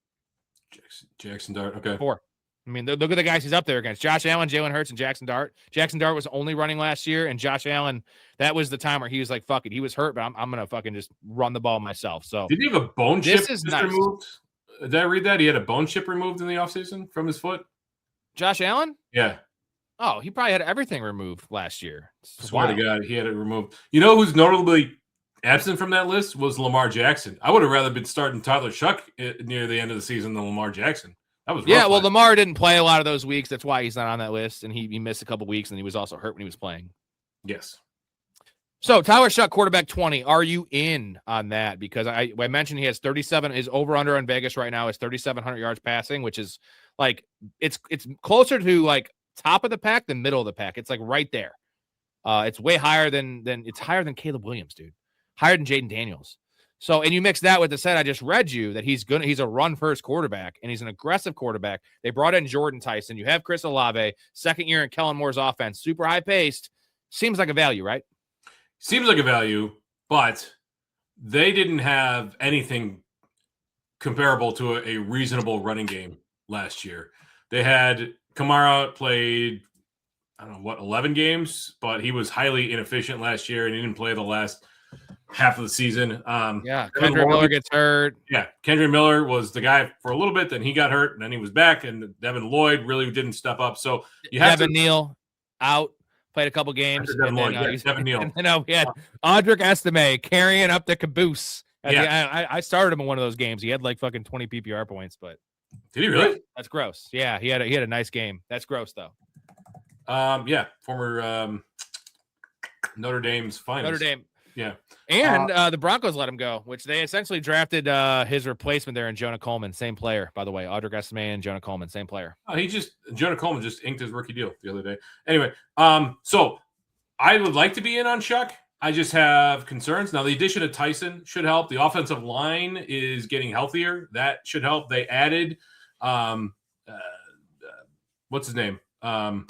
Jackson Dart, okay. 4. I mean, look at the guys he's up there against. Josh Allen, Jalen Hurts, and Jackson Dart. Jackson Dart was only running last year, and Josh Allen, that was the time where he was like, fuck it. He was hurt, but I'm going to fucking just run the ball myself. So did he have a bone chip nice. removed? Did I read that? He had a bone chip removed in the offseason from his foot? Josh Allen? Yeah. Oh, he probably had everything removed last year. I swear to God, he had it removed. You know who's notably absent from that list was Lamar Jackson. I would have rather been starting Tyler Shuck near the end of the season than Lamar Jackson. That was rough. Well, Lamar didn't play a lot of those weeks. That's why he's not on that list, and he missed a couple weeks, and he was also hurt when he was playing. Yes. So Tyler Shuck, quarterback 20. Are you in on that? Because I mentioned he has 37. His over-under on Vegas right now is 3,700 yards passing, which is like it's closer to like top of the pack than middle of the pack. It's like right there. It's way higher than it's higher than Caleb Williams, dude. Higher than Jaden Daniels. So, and you mix that with the set I just read you that he's a run first quarterback and he's an aggressive quarterback. They brought in Jordan Tyson. You have Chris Olave, second year in Kellen Moore's offense, super high paced. Seems like a value, right? Seems like a value, but they didn't have anything comparable to a reasonable running game last year. They had Kamara played, 11 games, but he was highly inefficient last year and he didn't play the last half of the season. Kendrick Miller gets hurt. Yeah, Kendrick Miller was the guy for a little bit, then he got hurt, and then he was back, and Devin Lloyd really didn't step up. So you have Devin Neal out, played a couple games. Devin Neal. We had Audric Estime carrying up the caboose. I started him in one of those games. He had like fucking 20 PPR points, but did he really? That's gross. Yeah, he had a nice game. That's gross though. Former Notre Dame's finest. Notre Dame. Yeah. And the Broncos let him go, which they essentially drafted his replacement there in Jonah Coleman. Same player, by the way. Audric Estime and Jonah Coleman, same player. Jonah Coleman just inked his rookie deal the other day. Anyway, so I would like to be in on Shuck. I just have concerns. Now, the addition of Tyson should help. The offensive line is getting healthier. That should help. They added, what's his name? Kenneth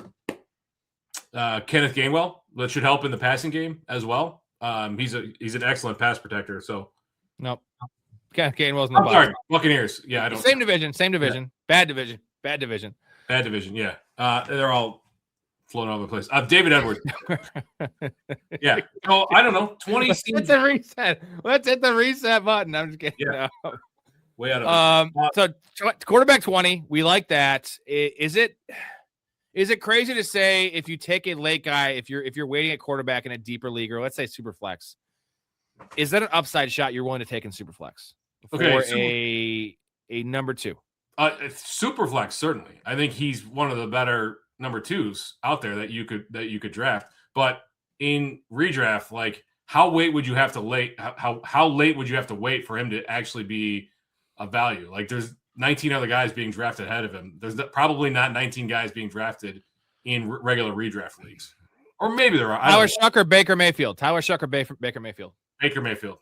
Gainwell. That should help in the passing game as well. He's an excellent pass protector. So, nope. Kenneth Gainwell's in the bottom. Sorry, Buccaneers. Yeah, I don't. Same division. Yeah. Bad division. Yeah. They're all floating all over the place. David Edwards. Yeah. So I don't know. 20. Let's hit the reset button. I'm just kidding. Yeah. No. Way out of it. So quarterback 20. We like that. Is it crazy to say if you take a late guy, if you're waiting at quarterback in a deeper league, or let's say super flex, is that an upside shot you're willing to take in super flex for a number 2? Super flex, certainly. I think he's one of the better number 2s out there that you could draft. But in redraft, like how late would you have to wait for him to actually be a value? Like there's 19 other guys being drafted ahead of him. There's probably not 19 guys being drafted in regular redraft leagues. Or maybe they're wrong. Tyler Shuck or Baker Mayfield? Tyler Shuck or Baker Mayfield? Baker Mayfield.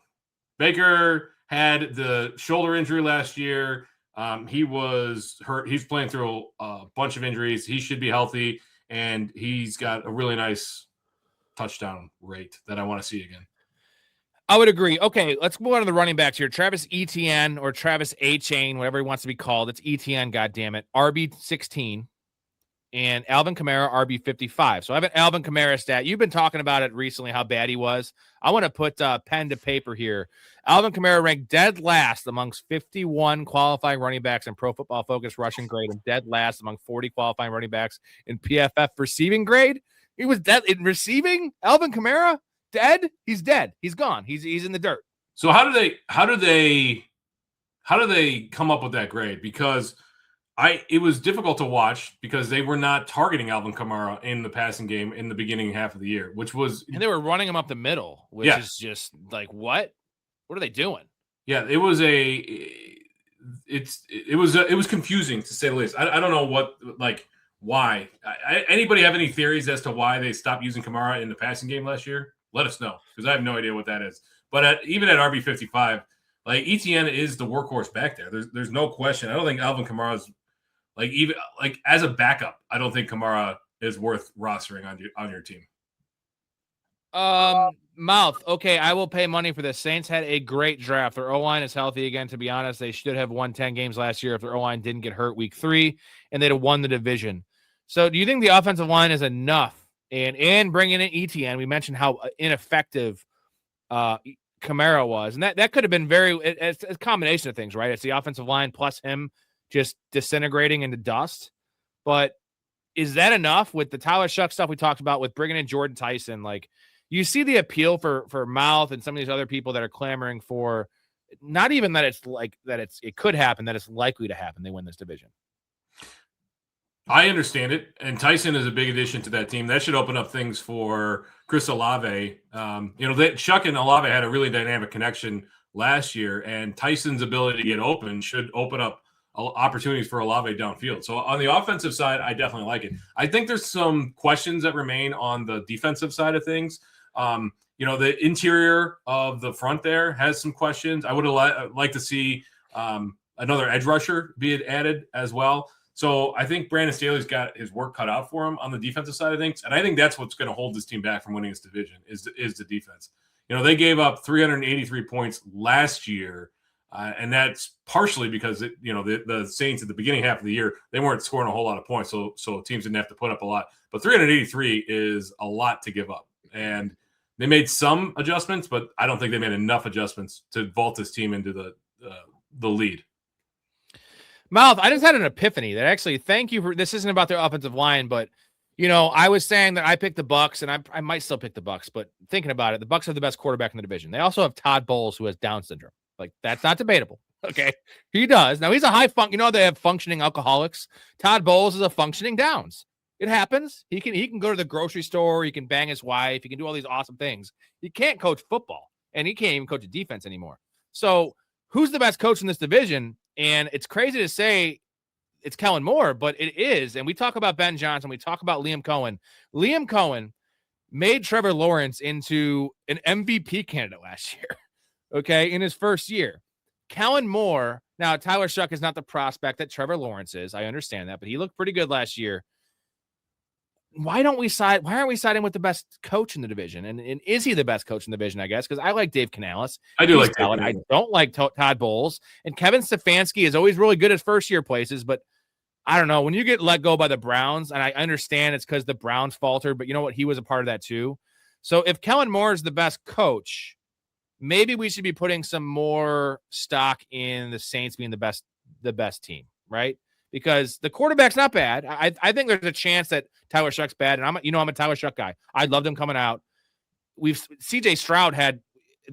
Baker had the shoulder injury last year. He was hurt. He's playing through a bunch of injuries. He should be healthy, and he's got a really nice touchdown rate that I want to see again. I would agree. Okay, let's move on to the running backs here. Travis Etienne or Travis A-Chain, whatever he wants to be called. It's Etienne, goddammit. RB16. And Alvin Kamara, RB55. So I have an Alvin Kamara stat. You've been talking about it recently, how bad he was. I want to put pen to paper here. Alvin Kamara ranked dead last amongst 51 qualifying running backs in Pro Football Focus rushing grade and dead last among 40 qualifying running backs in PFF receiving grade. He was dead in receiving. Alvin Kamara, dead. He's dead. He's gone. He's in the dirt. So how do they come up with that grade? Because it was difficult to watch because they were not targeting Alvin Kamara in the passing game in the beginning half of the year, and they were running him up the middle, which is just like, what are they doing? Yeah, it was confusing to say the least. I don't know why. Anybody have any theories as to why they stopped using Kamara in the passing game last year? Let us know, because I have no idea what that is. But even at RB55, like Etienne is the workhorse back there. There's no question. I don't think Alvin Kamara's even as a backup. I don't think Kamara is worth rostering on your team. Mouth. Okay, I will pay money for this. Saints had a great draft. Their O-line is healthy again. To be honest, they should have won 10 games last year if their O-line didn't get hurt week 3, and they'd have won the division. So do you think the offensive line is enough? And bringing in Etienne, we mentioned how ineffective Kamara was, and that could have been it's a combination of things, right? It's the offensive line plus him just disintegrating into dust. But is that enough with the Tyler Shuck stuff we talked about with bringing in Jordan Tyson? Like, you see the appeal for Mouth and some of these other people that are clamoring for not even that it could happen, that it's likely to happen. They win this division. I understand it, and Tyson is a big addition to that team. That should open up things for Chris Olave. Shuck and Olave had a really dynamic connection last year, and Tyson's ability to get open should open up opportunities for Olave downfield. So on the offensive side, I definitely like it. I think there's some questions that remain on the defensive side of things. The interior of the front there has some questions. I would have liked to see another edge rusher be added as well. So I think Brandon Staley's got his work cut out for him on the defensive side of things. And I think that's what's going to hold this team back from winning this division is the defense. They gave up 383 points last year. And that's partially because the Saints at the beginning half of the year, they weren't scoring a whole lot of points. So teams didn't have to put up a lot. But 383 is a lot to give up. And they made some adjustments, but I don't think they made enough adjustments to vault this team into the lead. Mouth, I just had an epiphany that actually, thank you for this. Isn't about their offensive line, but I was saying that I picked the Bucs, and I might still pick the Bucs, but thinking about it, the Bucs are the best quarterback in the division. They also have Todd Bowles, who has Down syndrome. Like, that's not debatable. Okay. He does. Now he's a they have functioning alcoholics. Todd Bowles is a functioning Downs. It happens. He can go to the grocery store. He can bang his wife. He can do all these awesome things. He can't coach football, and he can't even coach a defense anymore. So who's the best coach in this division? And it's crazy to say it's Kellen Moore, but it is. And we talk about Ben Johnson. We talk about Liam Cohen. Liam Cohen made Trevor Lawrence into an MVP candidate last year. Okay, in his first year. Kellen Moore, now Tyler Shuck is not the prospect that Trevor Lawrence is. I understand that, but he looked pretty good last year. Why aren't we siding with the best coach in the division? And is he the best coach in the division, I guess? Because I like Dave Canales. I do like Dave Canales. I don't like Todd Bowles. And Kevin Stefanski is always really good at first-year places, but I don't know. When you get let go by the Browns, and I understand it's because the Browns faltered, but you know what? He was a part of that too. So if Kellen Moore is the best coach, maybe we should be putting some more stock in the Saints being the best team, right? Because the quarterback's not bad. I think there's a chance that Tyler Shuck's bad, and I'm a Tyler Shuck guy. I loved him coming out. CJ Stroud had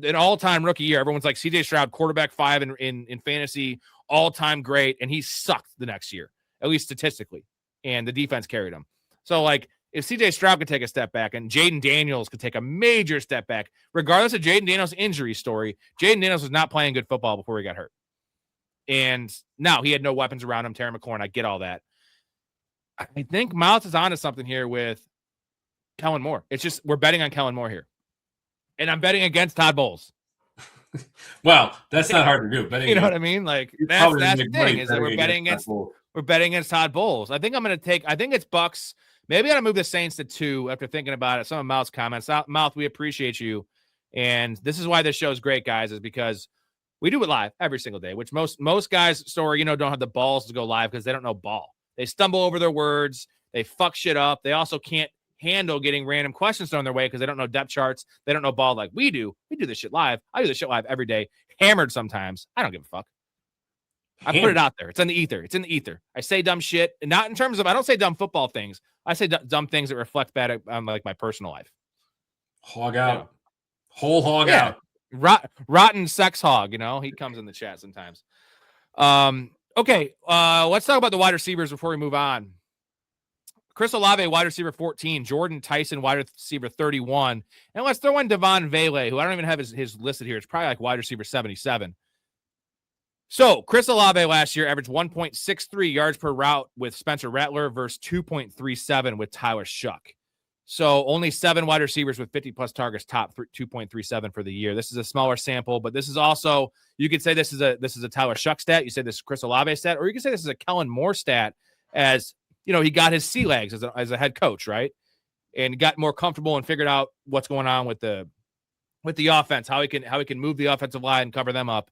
an all-time rookie year. Everyone's like, CJ Stroud, quarterback 5 in fantasy, all-time great, and he sucked the next year, at least statistically, and the defense carried him. So, like, if CJ Stroud could take a step back and Jaden Daniels could take a major step back, regardless of Jaden Daniels' injury story, Jaden Daniels was not playing good football before he got hurt. And now he had no weapons around him. Terry McLaurin, I get all that. I think Mouth is onto something here with Kellen Moore. It's just we're betting on Kellen Moore here. And I'm betting against Todd Bowles. Well, that's not hard to do. Betting you know what I mean? Like that's the thing is that we're betting against Todd Bowles. I think it's Bucks. Maybe I'm gonna move the Saints to 2 after thinking about it. Some of Mouth's comments. Mouth, we appreciate you. And this is why this show is great, guys, is because we do it live every single day, which most guys, Story, don't have the balls to go live because they don't know ball. They stumble over their words. They fuck shit up. They also can't handle getting random questions thrown their way because they don't know depth charts. They don't know ball like we do. We do this shit live. I do this shit live every day. Hammered sometimes. I don't give a fuck. I put it out there. It's in the ether. It's in the ether. I say dumb shit, and not in terms of I don't say dumb football things. I say dumb things that reflect bad on like my personal life. Hog out. Whole hog out. Rotten sex hog, he comes in the chat sometimes. Okay, let's talk about the wide receivers before we move on. Chris Olave, wide receiver 14. Jordan Tyson, wide receiver 31. And let's throw in Devon Vele, who I don't even have his listed here. It's probably like wide receiver 77. So Chris Olave last year averaged 1.63 yards per route with Spencer Rattler versus 2.37 with Tyler Shuck. So only 7 wide receivers with 50-plus targets top 2.37 for the year. This is a smaller sample, but this is also, you could say this is a Tyler Shuck stat. You say this is Chris Olave stat, or you could say this is a Kellen Moore stat as, he got his sea legs as a head coach, right? And got more comfortable and figured out what's going on with the offense, how he can move the offensive line and cover them up.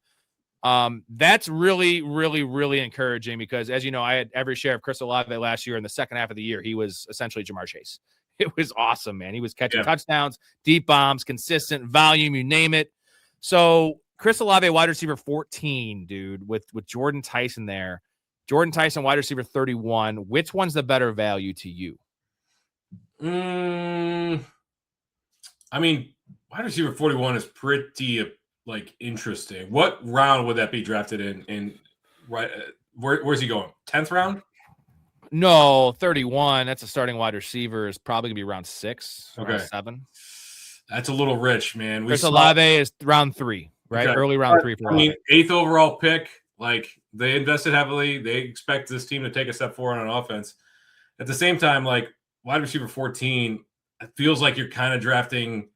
That's really, really, really encouraging because, as you know, I had every share of Chris Olave last year. In the second half of the year, he was essentially Jamar Chase. It was awesome, man. He was catching touchdowns, deep bombs, consistent volume, you name it. So Chris Olave, wide receiver 14, dude, with Jordan Tyson there. Jordan Tyson, wide receiver 31. Which one's the better value to you? I mean, wide receiver 41 is pretty interesting. What round would that be drafted in? Right, where's he going? 10th round? No, 31. That's a starting wide receiver. Is probably gonna be round 6, round 7. That's a little rich, man. Chris Olave is round 3, right? Okay. Early round 3 for Olave. 8th overall pick. They invested heavily. They expect this team to take a step forward on offense. At the same time, wide receiver 14, it feels like you're kind of drafting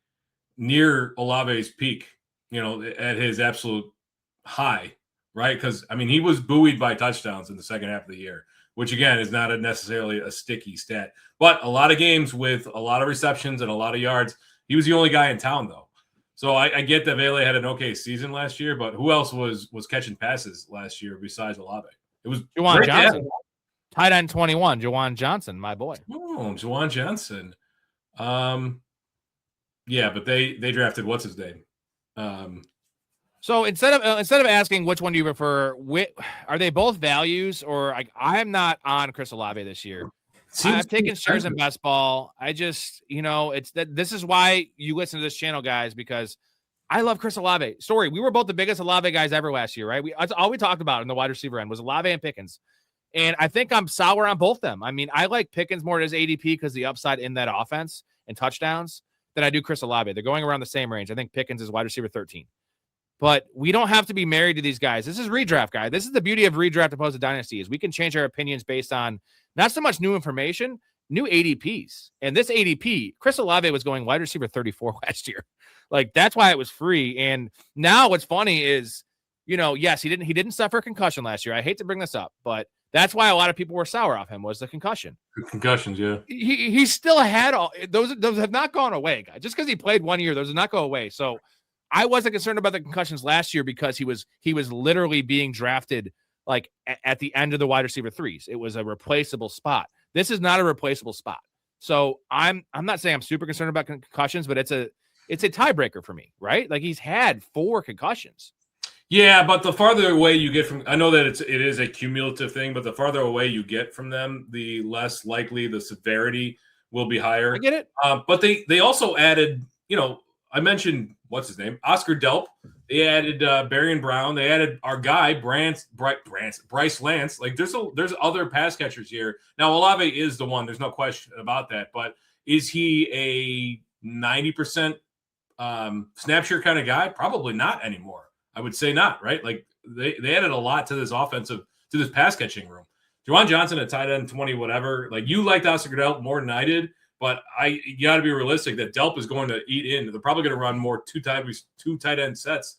near Olave's peak, at his absolute high, right? Because, he was buoyed by touchdowns in the second half of the year, which, again, is not necessarily a sticky stat. But a lot of games with a lot of receptions and a lot of yards, he was the only guy in town, though. So I get that Vele had an okay season last year, but who else was catching passes last year besides Olave? It was Juwan Johnson. Tight end 21, Juwan Johnson, my boy. Oh, Juwan Johnson. Yeah, but they drafted what's his name? So instead of asking which one do you prefer, are they both values, or I'm not on Chris Olave this year. I've taken shares in best ball. I just, it's that this is why you listen to this channel, guys, because I love Chris Olave. Story, we were both the biggest Olave guys ever last year, right? That's all we talked about in the wide receiver end was Olave and Pickens. And I think I'm sour on both them. I like Pickens more as ADP because the upside in that offense and touchdowns than I do Chris Olave. They're going around the same range. I think Pickens is wide receiver 13. But we don't have to be married to these guys. This is redraft, guy. This is the beauty of redraft opposed to dynasty is we can change our opinions based on not so much new information, new ADPs. And this ADP, Chris Olave was going wide receiver 34 last year. That's why it was free. And now what's funny is, yes, he didn't suffer a concussion last year. I hate to bring this up, but that's why a lot of people were sour off him was the concussion. Concussions, yeah. He still had all those have not gone away, guys. Just because he played 1 year, those did not go away. So I wasn't concerned about the concussions last year because he was literally being drafted at the end of the wide receiver 3s. It was a replaceable spot. This is not a replaceable spot. So I'm not saying I'm super concerned about concussions, but it's a tiebreaker for me, right? He's had 4 concussions. Yeah, but the farther away you get from, I know that it is a cumulative thing, but the farther away you get from them, the less likely the severity will be higher. I get it. But they also added, I mentioned what's his name, Oscar Delp. They added Barrion Brown. They added our guy Bryce Lance. There's other pass catchers here. Now Olave is the one. There's no question about that. But is he a 90% snap share kind of guy? Probably not anymore. I would say not, right? They added a lot to this pass catching room. Juwan Johnson at tight end 20, whatever. You liked Oscar Delp more than I did. But you got to be realistic that Delp is going to eat in. They're probably going to run more two tight end sets.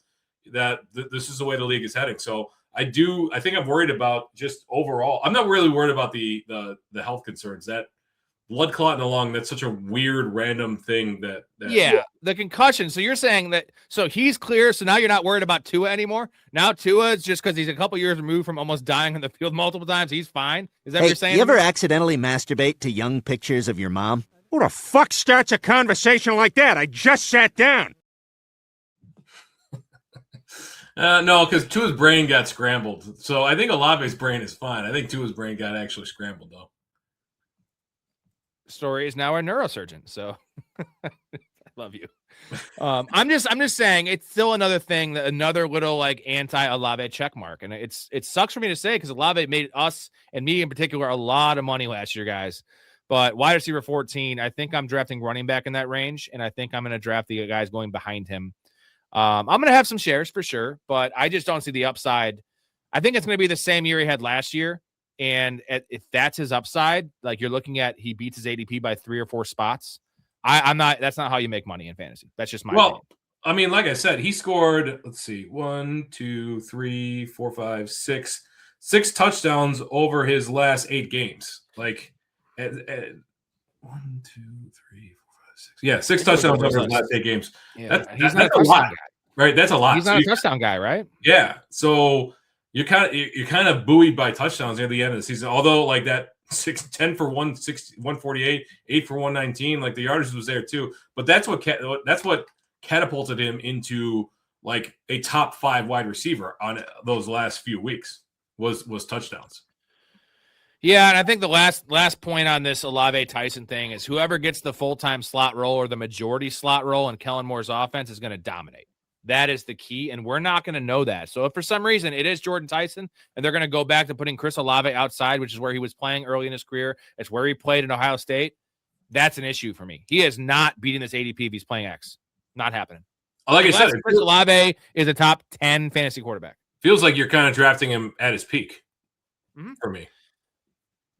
This is the way the league is heading. So I think I'm worried about just overall. I'm not really worried about the health concerns. That blood clot in the lung, that's such a weird random thing that the concussion. So you're saying that so he's clear, so now you're not worried about Tua anymore? Now Tua is just because he's a couple years removed from almost dying on the field multiple times, he's fine? Is that what you're saying? You ever accidentally masturbate to young pictures of your mom? Who the fuck starts a conversation like that? I just sat down. No, because Tua's brain got scrambled. So I think Olave's brain is fine. I think Tua's brain got actually scrambled, though. Story is now a neurosurgeon, so I love you. I'm just saying it's still another thing, another little like anti-Olave check mark, and it sucks for me to say because Olave made us and me in particular a lot of money last year, guys. But wide receiver 14, I think I'm drafting running back in that range, and I think I'm going to draft the guys going behind him. I'm going to have some shares for sure, but I just don't see the upside. I think it's going to be the same year he had last year. And if that's his upside, like you're looking at, he beats his ADP by 3 or 4 spots. That's not how you make money in fantasy. That's just my opinion. I mean, like I said, he scored, let's see, 1, 2, 3, 4, 5, 6 touchdowns over his last 8 games. Like, 1, 2, 3, 4, 5, 6. Yeah, 6 touchdowns over his last 8 games. Yeah, that's a lot, guy. Right? That's a lot. He's not a touchdown guy, right? Yeah. So you're kind of buoyed by touchdowns near the end of the season. Although like that 10 for 148, 8 for 119, like the yardage was there too. But that's what catapulted him into like a top 5 wide receiver on those last few weeks was touchdowns. Yeah, and I think the last point on this Olave Tyson thing is whoever gets the full-time slot role or the majority slot role in Kellen Moore's offense is going to dominate. That is the key, and we're not going to know that. So if for some reason it is Jordan Tyson and they're going to go back to putting Chris Olave outside, which is where he was playing early in his career, it's where he played in Ohio State, that's an issue for me. He is not beating this ADP if he's playing X. Not happening. Like I said, Chris Olave is a top 10 fantasy quarterback. Feels like you're kind of drafting him at his peak for me.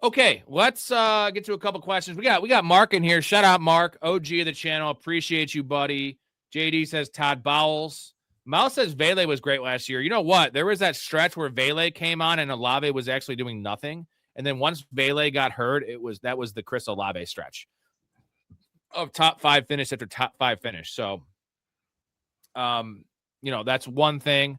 Okay, let's get to a couple questions. We got Mark in here. Shout out, Mark, OG of the channel. Appreciate you, buddy. JD says Todd Bowles. Mal says Vele was great last year. You know what? There was that stretch where Vele came on and Olave was actually doing nothing. And then once Vele got hurt, that was the Chris Olave stretch of top 5 finish after top 5 finish. So, that's one thing.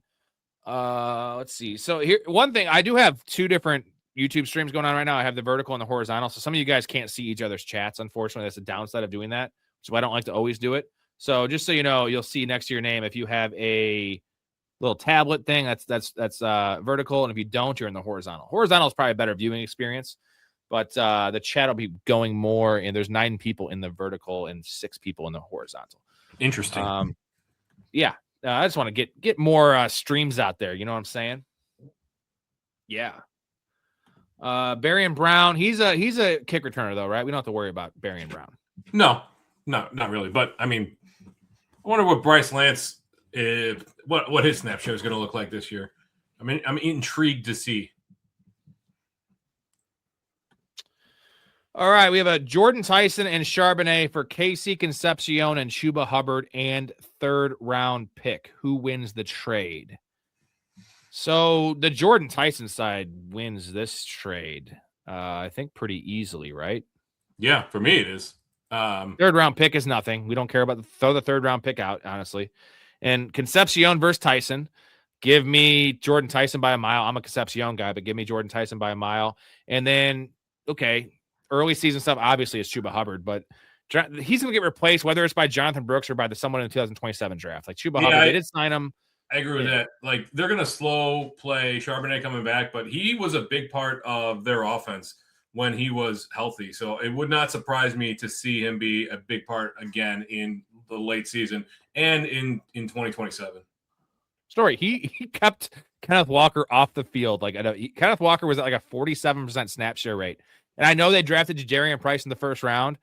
Let's see. So here, one thing, I do have 2 different YouTube streams going on right now. I have the vertical and the horizontal. So some of you guys can't see each other's chats. Unfortunately, that's the downside of doing that. So I don't like to always do it. So just so you know, you'll see next to your name if you have a little tablet thing, that's vertical, and if you don't, you're in the horizontal. Horizontal is probably a better viewing experience, but the chat will be going more, and there's 9 people in the vertical and 6 people in the horizontal. Interesting. Yeah, I just want to get more streams out there. You know what I'm saying? Yeah. Barry and Brown, he's a kick returner though, right? We don't have to worry about Barry and Brown. No, not really. But I mean, I wonder what Bryce Lance, what his snap share is going to look like this year. I mean, I'm intrigued to see. All right, we have a Jordan Tyson and Charbonnet for Casey Concepcion and Chuba Hubbard and 3rd round pick. Who wins the trade? So the Jordan Tyson side wins this trade, I think pretty easily, right? Yeah, for me it is. 3rd round pick is nothing. We don't care about throw the 3rd round pick out, honestly. And Concepcion versus Tyson. Give me Jordan Tyson by a mile. I'm a Concepcion guy, but give me Jordan Tyson by a mile. And then, okay, early season stuff obviously is Chuba Hubbard, but he's going to get replaced whether it's by Jonathan Brooks or by someone in the 2027 draft. Like Chuba Hubbard, they did sign him. I agree with that. Like they're going to slow play Charbonnet coming back, but he was a big part of their offense when he was healthy. So it would not surprise me to see him be a big part again in the late season and in 2027. Story. He kept Kenneth Walker off the field. Like Kenneth Walker was at like a 47% snap share rate. And I know they drafted Jadarian Price in the 1st round.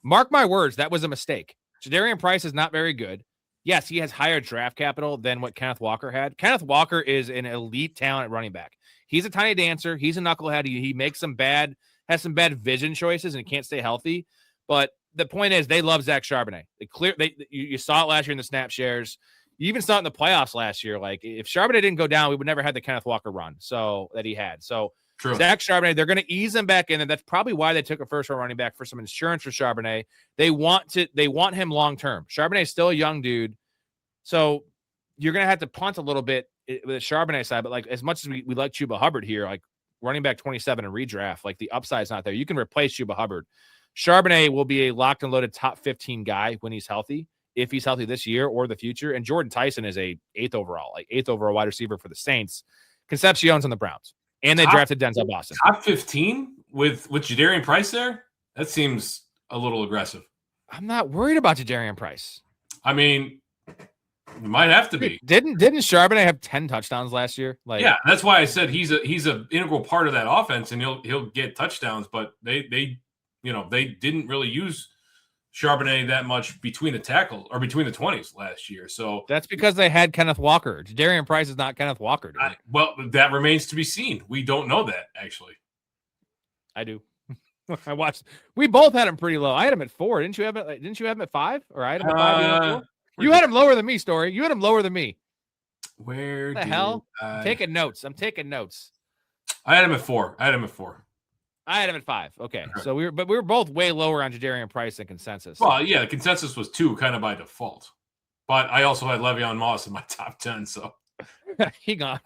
Mark my words, that was a mistake. Jadarian Price is not very good. Yes, he has higher draft capital than what Kenneth Walker had. Kenneth Walker is an elite talent at running back. He's a tiny dancer. He's a knucklehead. He makes has some bad vision choices and can't stay healthy. But the point is they love Zach Charbonnet. You saw it last year in the snap shares. You even saw it in the playoffs last year. Like if Charbonnet didn't go down, we would never have the Kenneth Walker run that he had. So True. Zach Charbonnet, they're going to ease him back in, and that's probably why they took a first-round running back for some insurance for Charbonnet. They want him long-term. Charbonnet's still a young dude, so you're going to have to punt a little bit with the Charbonnet side. But like as much as we like Chuba Hubbard here, like running back 27 in redraft, like the upside's not there. You can replace Chuba Hubbard. Charbonnet will be a locked and loaded top 15 guy when he's healthy, if he's healthy this year or the future. And Jordan Tyson is a eighth overall wide receiver for the Saints. Concepcion's on the Browns. And they drafted Denzel Boston. Top 15 with Jadarian Price there? That seems a little aggressive. I'm not worried about Jadarian Price. I mean, you might have to be. Didn't Charbonnet have 10 touchdowns last year? Like, yeah, that's why I said he's an integral part of that offense, and he'll get touchdowns. But they didn't really use Charbonnet that much between the tackles or between the 20s last year. So that's because they had Kenneth Walker. Jadarian Price is not Kenneth Walker. Well, that remains to be seen. We don't know that, actually. I do. I watched. We both had him pretty low. I had him at 4. Didn't you have him at 5? Or I had him at 5. You had him lower than me, Story. You had him lower than me. Where the hell? I'm taking notes. I had him at 4. I had him at 5. Okay. So we were both way lower on Jadarian Price than consensus. Well, yeah, the consensus was 2 kind of by default. But I also had Le'Veon Moss in my top 10, so he gone.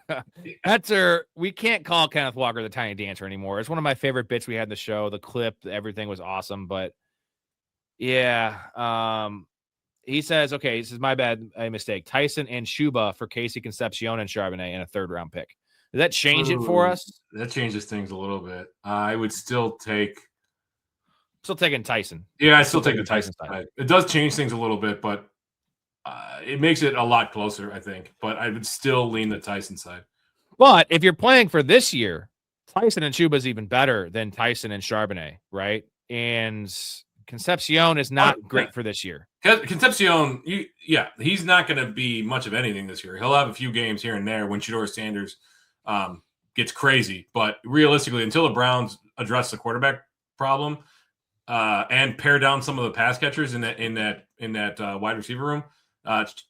We can't call Kenneth Walker the Tiny Dancer anymore. It's one of my favorite bits we had in the show. The clip, everything was awesome. But yeah, he says, okay, this is my bad, a mistake. Tyson and Chuba for Casey Concepcion and Charbonnet in a 3rd-round pick. Does that change it for us? That changes things a little bit. I would still take. Still taking Tyson. Yeah, I still take the Tyson side. It does change things a little bit, but it makes it a lot closer, I think. But I would still lean the Tyson side. But if you're playing for this year, Tyson and Chuba is even better than Tyson and Charbonnet, right? And Concepcion is not great for this year. Concepcion, he's not going to be much of anything this year. He'll have a few games here and there when Shedeur Sanders gets crazy, but realistically, until the Browns address the quarterback problem and pare down some of the pass catchers in that wide receiver room,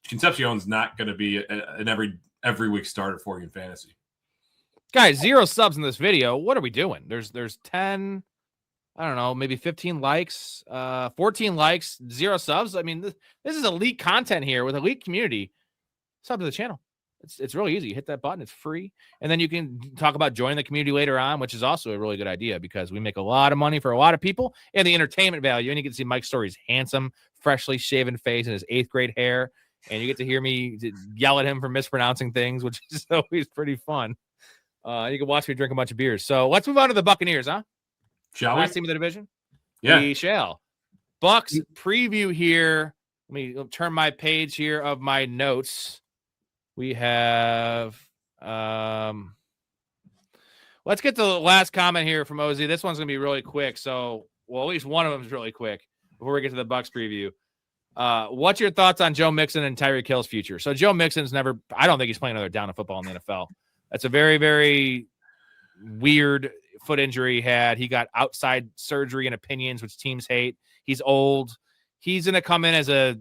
Concepcion's not going to be an every week starter for you in fantasy. Guys, 0 subs in this video. What are we doing? There's 10, I don't know, maybe 15 likes, 14 likes, 0 subs. I mean, this is elite content here with elite community. Sub to the channel. It's really easy. You hit that button. It's free. And then you can talk about joining the community later on, which is also a really good idea because we make a lot of money for a lot of people and the entertainment value. And you can see Mike Story's handsome, freshly shaven face and his 8th grade hair. And you get to hear me yell at him for mispronouncing things, which is always pretty fun. You can watch me drink a bunch of beers. So let's move on to the Buccaneers, huh? Shall we? Last team of the division? Yeah. We shall. Bucs preview here. Let me turn my page here of my notes. We have let's get to the last comment here from OZ. This one's gonna be really quick. So at least one of them is really quick before we get to the Bucs preview. What's your thoughts on Joe Mixon and Tyreek Hill's future? So Joe Mixon's I don't think he's playing another down of football in the NFL. That's a very, very weird foot injury he had. He got outside surgery and opinions, which teams hate. He's old. He's going to come in as a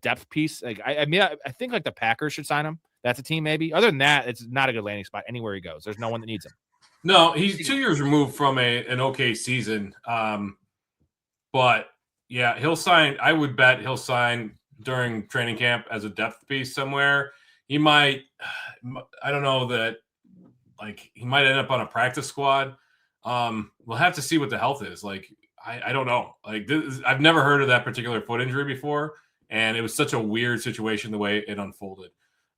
depth piece. Like I think like the Packers should sign him. That's a team maybe. Other than that, it's not a good landing spot anywhere he goes. There's no one that needs him. No, he's 2 years removed from an okay season. But yeah, he'll sign. I would bet he'll sign during training camp as a depth piece somewhere. He might. I don't know that. Like he might end up on a practice squad. We'll have to see what the health is. Like I don't know. Like I've never heard of that particular foot injury before, and it was such a weird situation the way it unfolded.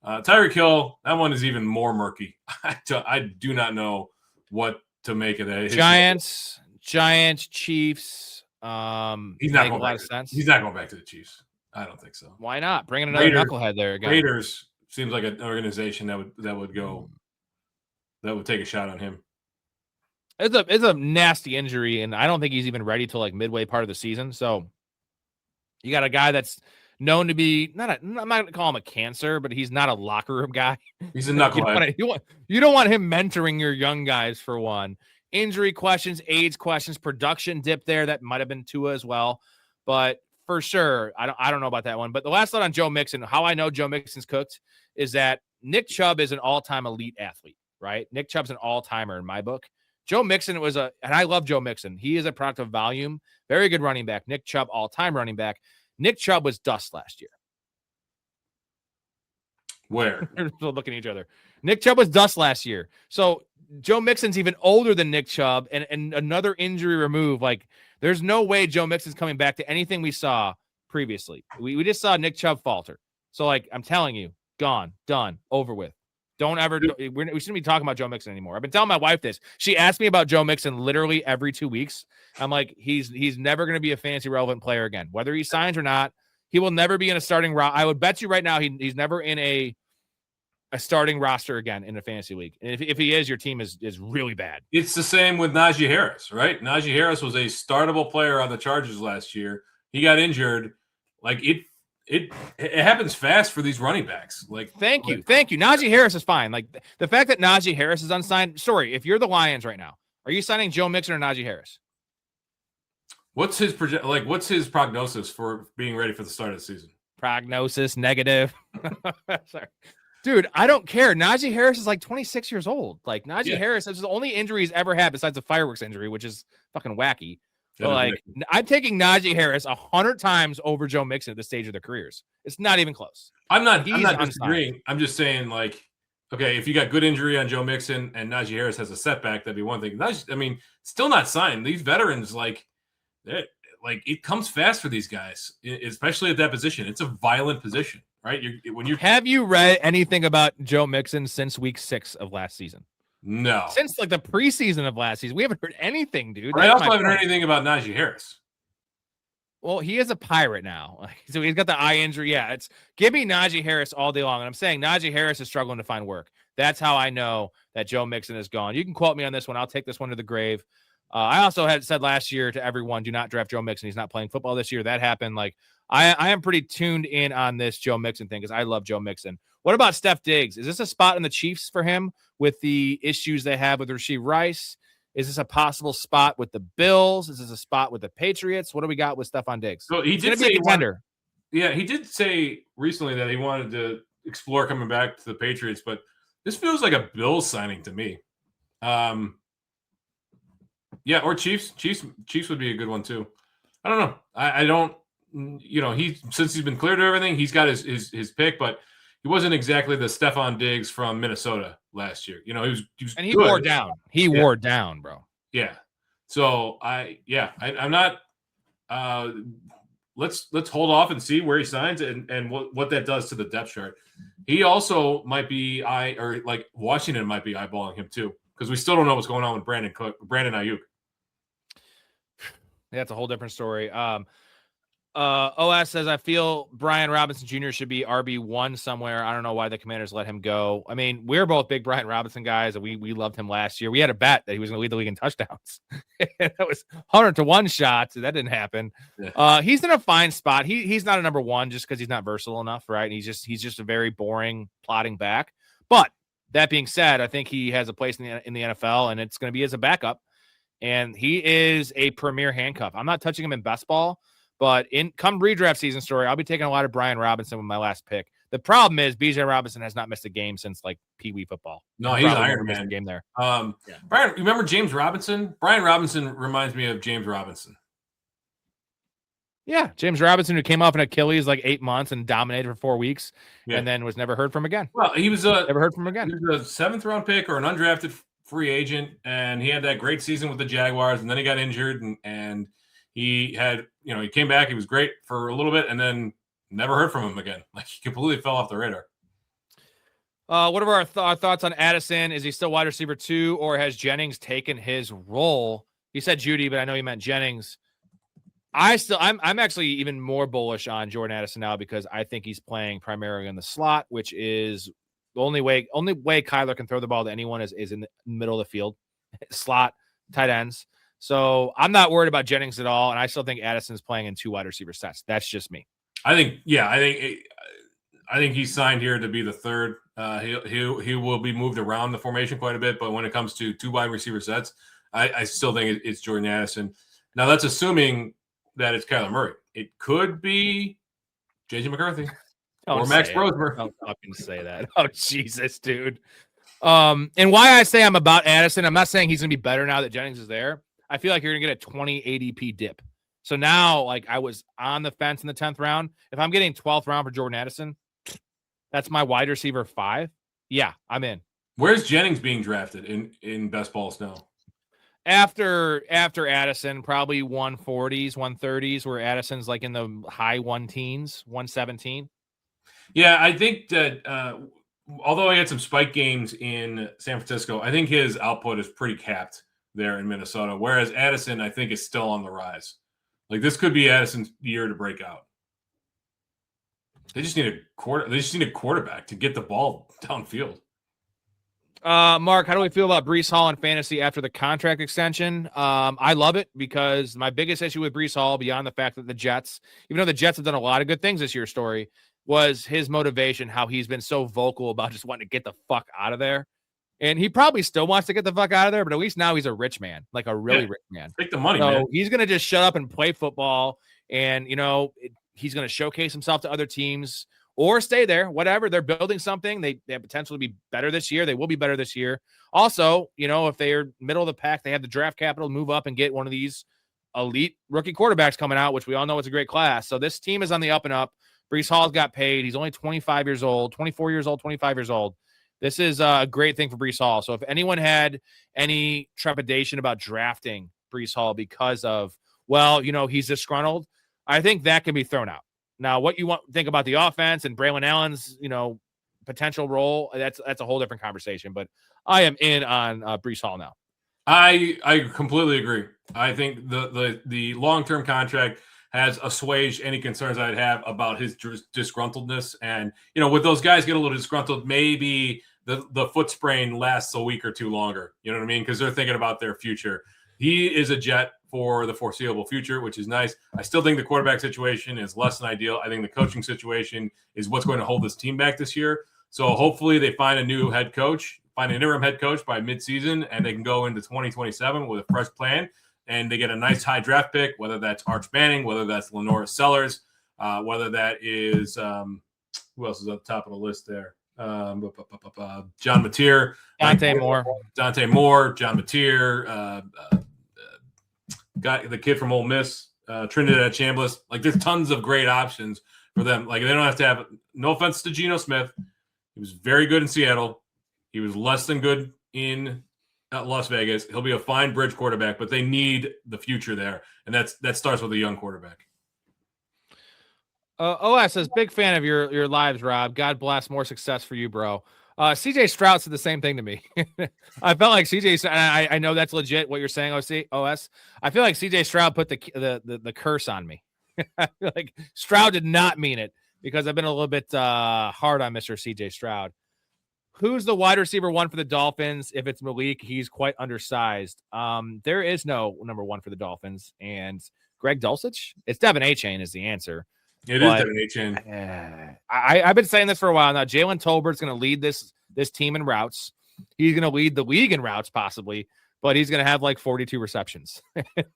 Tyreek Hill, that one is even more murky. I do not know what to make of that. Giants, Chiefs. He's not make going a lot back. of sense. He's not going back to the Chiefs. I don't think so. Why not? Bringing another knucklehead there again. Raiders seems like an organization that would go. That would take a shot on him. It's a nasty injury, and I don't think he's even ready till like midway part of the season. So you got a guy that's known to be I'm not going to call him a cancer, but he's not a locker room guy. He's a knucklehead. You don't want him mentoring your young guys for one. injury questions, age questions, production dip there. That might have been Tua as well. But for sure, I don't know about that one. But the last thought on Joe Mixon, how I know Joe Mixon's cooked is that Nick Chubb is an all-time elite athlete, right? Nick Chubb's an all-timer in my book. Joe Mixon and I love Joe Mixon. He is a product of volume. Very good running back. Nick Chubb, all-time running back. Nick Chubb was dust last year. Where? We're looking at each other. Nick Chubb was dust last year. So Joe Mixon's even older than Nick Chubb and another injury removed. Like, there's no way Joe Mixon's coming back to anything we saw previously. We just saw Nick Chubb falter. So, like, I'm telling you, gone, done, over with. Don't ever, we shouldn't be talking about Joe Mixon anymore. I've been telling my wife this. She asked me about Joe Mixon literally every 2 weeks. I'm like, he's never going to be a fantasy relevant player again. Whether he signs or not, he will never be in a starting roster. I would bet you right now he's never in a starting roster again in a fantasy league. And if he is, your team is really bad. It's the same with Najee Harris, right? Najee Harris was a startable player on the Chargers last year. He got injured. Like, it happens fast for these running backs. Like, thank you. Najee Harris is fine. Like, the fact that Najee Harris is unsigned. Sorry, if you're the Lions right now, are you signing Joe Mixon or Najee Harris? What's his what's his prognosis for being ready for the start of the season? Prognosis negative. Sorry. Dude, I don't care. Najee Harris is like 26 years old. Like, Najee Harris is the only injury he's ever had besides a fireworks injury, which is fucking wacky. But, like, I'm taking Najee Harris 100 times over Joe Mixon at this stage of their careers. It's not even close. I'm not disagreeing. I'm just saying, like, okay, if you got good injury on Joe Mixon and Najee Harris has a setback, that'd be one thing. Still not signed. These veterans, it comes fast for these guys, especially at that position. It's a violent position, right? Have you read anything about Joe Mixon since week 6 of last season? No. Since like the preseason of last season, we haven't heard anything, dude. I also haven't heard anything about Najee Harris. Well, he is a pirate now. So he's got the eye injury. Yeah, give me Najee Harris all day long. And I'm saying Najee Harris is struggling to find work. That's how I know that Joe Mixon is gone. You can quote me on this one. I'll take this one to the grave. I also had said last year to everyone, do not draft Joe Mixon. He's not playing football this year. That happened. Like, I am pretty tuned in on this Joe Mixon thing because I love Joe Mixon. What about Steph Diggs? Is this a spot in the Chiefs for him with the issues they have with Rashee Rice? Is this a possible spot with the Bills? Is this a spot with the Patriots? What do we got with Stephon Diggs? So he did say a contender. He did say recently that he wanted to explore coming back to the Patriots, but this feels like a Bills signing to me. Yeah, or Chiefs. Chiefs would be a good one too. I don't know. I don't. Since he's been cleared of everything, he's got his pick, but he wasn't exactly the Stephon Diggs from Minnesota last year. He was and he good. wore down. He wore down, bro. Yeah. So I'm not. Let's hold off and see where he signs and what that does to the depth chart. He also might be Washington might be eyeballing him too, because we still don't know what's going on with Brandon Ayuk. That's a whole different story. OS says, I feel Brian Robinson Jr. should be RB1 somewhere. I don't know why the Commanders let him go. I mean, we're both big Brian Robinson guys. We loved him last year. We had a bet that he was going to lead the league in touchdowns. That was 100-1 shots. That didn't happen. Yeah. He's in a fine spot. He's not a number one just because he's not versatile enough, right? He's just a very boring plotting back. But that being said, I think he has a place in the NFL, and it's going to be as a backup. And he is a premier handcuff. I'm not touching him in best ball. But come redraft season story, I'll be taking a lot of Brian Robinson with my last pick. The problem is Bijan Robinson has not missed a game since like Pee Wee football. No, he's Iron Man. Game there. Brian, remember James Robinson? Brian Robinson reminds me of James Robinson. Yeah, James Robinson, who came off an Achilles like 8 months and dominated for 4 weeks, and then was never heard from again. Well, he was never heard from again. He was a 7th-round pick or an undrafted free agent, and he had that great season with the Jaguars, and then he got injured, and he had, he came back. He was great for a little bit, and then never heard from him again. Like, he completely fell off the radar. What are our thoughts on Addison? Is he still wide receiver 2, or has Jennings taken his role? He said Judy, but I know he meant Jennings. I'm actually even more bullish on Jordan Addison now because I think he's playing primarily in the slot, which is the only way Kyler can throw the ball to anyone is in the middle of the field, slot, tight ends. So I'm not worried about Jennings at all, and I still think Addison's playing in 2 wide receiver sets. That's just me. I think he's signed here to be the third. He will be moved around the formation quite a bit, but when it comes to 2 wide receiver sets, I still think it's Jordan Addison. Now, that's assuming that it's Kyler Murray. It could be J.J. McCarthy or Max Brosmer. Don't fucking say that. Oh, Jesus, dude. And why I say I'm about Addison, I'm not saying he's going to be better now that Jennings is there. I feel like you're going to get a 20 ADP dip. So now, like, I was on the fence in the 10th round. If I'm getting 12th round for Jordan Addison, that's my wide receiver 5. Yeah, I'm in. Where's Jennings being drafted in best balls now? After Addison, probably 140s, 130s, where Addison's like in the high 1-teens, 117. Yeah, I think that although he had some spike games in San Francisco, I think his output is pretty capped there in Minnesota. Whereas Addison, I think, is still on the rise. Like, this could be Addison's year to break out. They just need a quarterback to get the ball downfield. Mark, how do we feel about Breece Hall in fantasy after the contract extension? I love it because my biggest issue with Breece Hall, beyond the fact that the Jets, even though the Jets have done a lot of good things this year, story was his motivation, how he's been so vocal about just wanting to get the fuck out of there. And he probably still wants to get the fuck out of there, but at least now he's a rich man, like a really rich man. Take the money, so man. He's going to just shut up and play football. And, he's going to showcase himself to other teams or stay there, whatever. They're building something. They have potential to be better this year. They will be better this year. Also, if they're middle of the pack, they have the draft capital to move up and get one of these elite rookie quarterbacks coming out, which we all know is a great class. So this team is on the up and up. Breece Hall's got paid. He's only 25 years old, 24 years old, 25 years old. This is a great thing for Breece Hall. So if anyone had any trepidation about drafting Breece Hall because of, he's disgruntled, I think that can be thrown out. Now, what you think about the offense and Braylon Allen's, potential role, that's a whole different conversation. But I am in on Breece Hall now. I completely agree. I think the long-term contract has assuaged any concerns I'd have about his disgruntledness. And, with those guys get a little disgruntled, maybe the foot sprain lasts a week or two longer. You know what I mean? Because they're thinking about their future. He is a Jet for the foreseeable future, which is nice. I still think the quarterback situation is less than ideal. I think the coaching situation is what's going to hold this team back this year. So hopefully they find a new head coach, find an interim head coach by midseason, and they can go into 2027 with a fresh plan. And they get a nice high draft pick, whether that's Arch Manning, whether that's Lenore Sellers, whether that is who else is at the top of the list there? John Mateer, Dante Moore, John Mateer, the kid from Ole Miss, Trinidad Chambliss. Like, there's tons of great options for them. Like, they don't have to have. No offense to Geno Smith, he was very good in Seattle. He was less than good in Las Vegas. He'll be a fine bridge quarterback, but they need the future there, and that starts with a young quarterback. OS says, big fan of your lives, Rob. God bless. More success for you, bro. CJ Stroud said the same thing to me. I felt like CJ, and I know that's legit what you're saying, OS. I feel like CJ Stroud put the curse on me. I feel like Stroud did not mean it because I've been a little bit hard on Mr. CJ Stroud. Who's the wide receiver 1 for the Dolphins? If it's Malik, he's quite undersized. There is no number 1 for the Dolphins. And Greg Dulcich? It's Devin Achane is the answer. It is Devin Achane. I've been saying this for a while now. Jalen Tolbert's going to lead this team in routes. He's going to lead the league in routes possibly, but he's going to have like 42 receptions,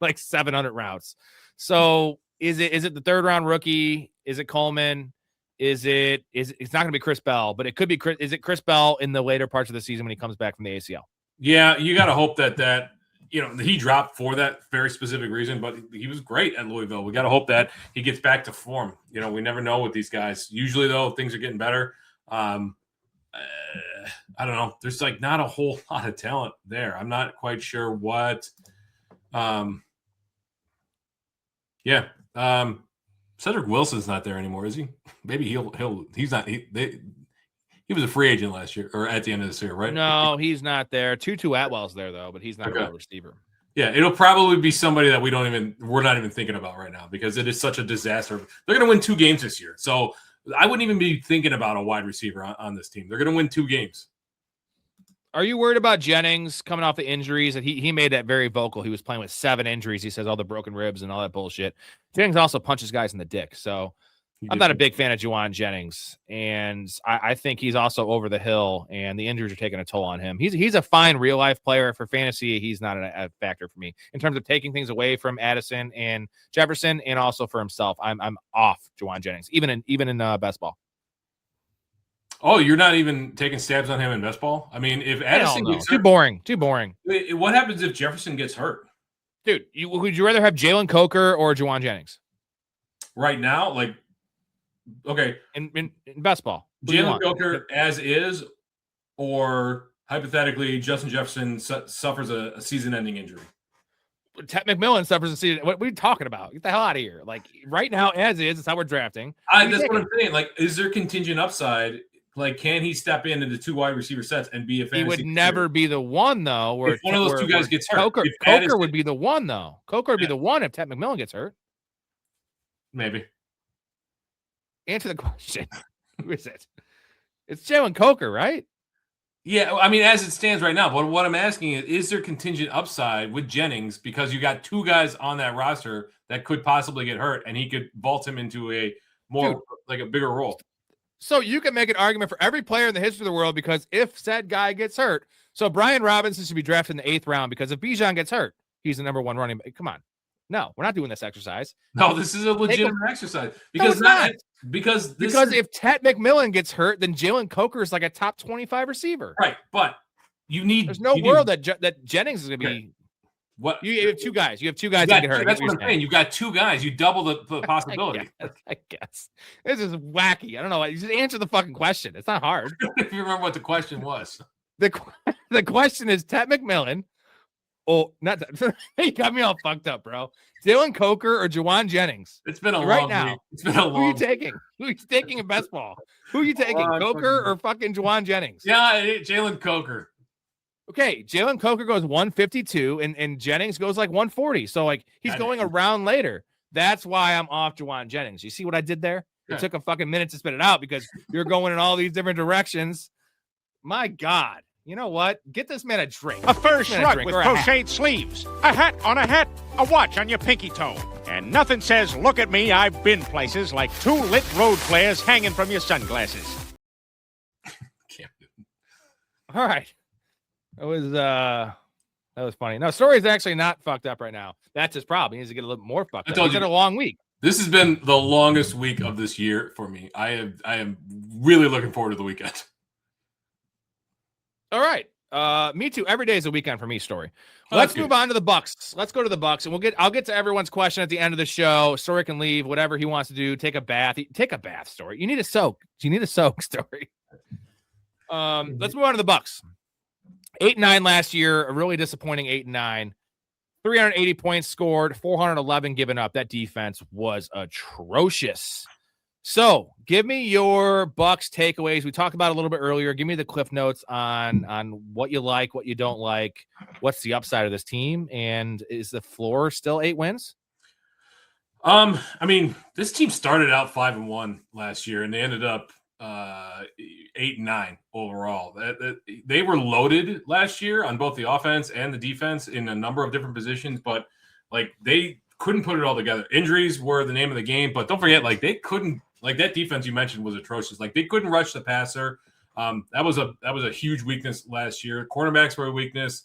like 700 routes. So is it the 3rd round rookie? Is it Coleman? It's not going to be Chris Bell, but it could be is it Chris Bell in the later parts of the season when he comes back from the ACL? Yeah, you got to hope that he dropped for that very specific reason, but he was great at Louisville. We got to hope that he gets back to form. We never know with these guys. Usually, though, things are getting better. I don't know. There's like not a whole lot of talent there. I'm not quite sure what. Cedric Wilson's not there anymore, is he? Maybe he's not. He was a free agent last year or at the end of this year, right? No, he's not there. Tutu Atwell's there though, but he's not a receiver. Yeah, it'll probably be somebody that we're not even thinking about right now because it is such a disaster. They're going to win 2 games this year, so I wouldn't even be thinking about a wide receiver on this team. They're going to win 2 games. Are you worried about Jennings coming off the injuries? And he made that very vocal. He was playing with 7 injuries. He says all the broken ribs and all that bullshit. Jennings also punches guys in the dick. So I'm not a big fan of Juwan Jennings, and I think he's also over the hill, and the injuries are taking a toll on him. He's a fine real life player. For fantasy, he's not a factor for me in terms of taking things away from Addison and Jefferson, and also for himself. I'm off Juwan Jennings, even in best ball. Oh, you're not even taking stabs on him in best ball? I mean, if Addison gets hurt, too boring. What happens if Jefferson gets hurt? Dude, would you rather have Jalen Coker or Juwan Jennings? Right now, like, okay. In best ball. Jalen Coker as is, or hypothetically, Justin Jefferson suffers a season-ending injury. Ted McMillan suffers a season. What are you talking about? Get the hell out of here. Like, right now, as is, it's how we're drafting. That's what I'm saying. Like, is there contingent upside? Like, can he step into 2 wide receiver sets and be a fantasy? He would never be the one, though. Where if one of those 2 guys gets hurt. Coker would be the one, though. Coker would be the one if Ted McMillan gets hurt. Maybe. Answer the question. Who is it? It's Jalen Coker, right? Yeah, I mean, as it stands right now. But what I'm asking is there contingent upside with Jennings, because you got 2 guys on that roster that could possibly get hurt, and he could vault him into a more like a bigger role. So you can make an argument for every player in the history of the world, because if said guy gets hurt, so Brian Robinson should be drafted in the 8th round, because if Bijan gets hurt, he's the number 1 running back. Come on. No, we're not doing this exercise. No, this is a legitimate exercise. Because Because if Ted McMillan gets hurt, then Jalen Coker is like a top 25 receiver. Right, but there's no world that Jennings is going to be. What you have 2 guys. You have 2 guys that get hurt. That's what I'm saying. You got 2 guys. You double the possibility. I guess this is wacky. I don't know. You just answer the fucking question. It's not hard. If you remember what the question was. The question is Ted McMillan. Oh, not that. You got me all fucked up, bro. Jalen Coker or Juwan Jennings? It's been a right long now. week. It's been a long. Who are you taking? Who are you taking in best ball? Who are you taking? Coker or fucking Juwan Jennings? Yeah, Jalen Coker. Okay, Jalen Coker goes 152 and Jennings goes like 140. So like he's going a round later. That's why I'm off Juwan Jennings. You see what I did there? It took a fucking minute to spit it out because you're going in all these different directions. My God. You know what? Get this man a drink. A fur shrug with crocheted sleeves, a hat on a hat, a watch on your pinky toe. And nothing says, look at me, I've been places, like 2 lit road flares hanging from your sunglasses. All right. That was funny. No, Story's actually not fucked up right now. That's his problem. He needs to get a little more fucked up. He's had a long week. This has been the longest week of this year for me. I am really looking forward to the weekend. All right. Me too. Every day is a weekend for me, Story. Let's move on to the Bucks. Let's go to the Bucks, and I'll get to everyone's question at the end of the show. Story can leave, whatever he wants to do. Take a bath. Take a bath, Story. You need a soak. Story. Let's move on to the Bucks. 8-9 last year, a really disappointing 8-9. 380 points scored, 411 given up. That defense was atrocious. So, give me your Bucks takeaways. We talked about it a little bit earlier. Give me the cliff notes on what you like, what you don't like. What's the upside of this team, and is the floor still 8 wins? I mean, this team started out 5-1 last year, and they ended up 8-9 overall. They were loaded last year on both the offense and the defense in a number of different positions, but like they couldn't put it all together. Injuries were the name of the game, but don't forget, like they couldn't. Like that defense you mentioned was atrocious. Like they couldn't rush the passer. That was a huge weakness last year. Cornerbacks were a weakness.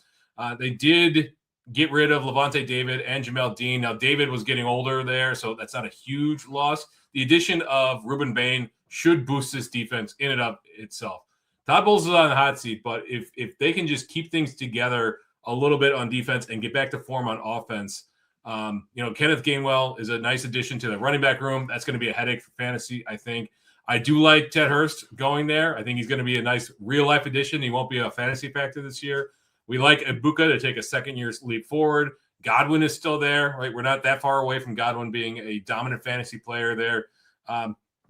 They did get rid of Levante David and Jamel Dean. Now David was getting older there, so that's not a huge loss. The addition of Ruben Bain should boost this defense in and of itself. Todd Bowles is on the hot seat, but if they can just keep things together a little bit on defense and get back to form on offense. Kenneth Gainwell is a nice addition to the running back room. That's going to be a headache for fantasy, I think. I do like Ted Hurst going there. I think he's going to be a nice real-life addition. He won't be a fantasy factor this year. We like Ibuka to take a second-year leap forward. Godwin is still there, right? We're not that far away from Godwin being a dominant fantasy player there.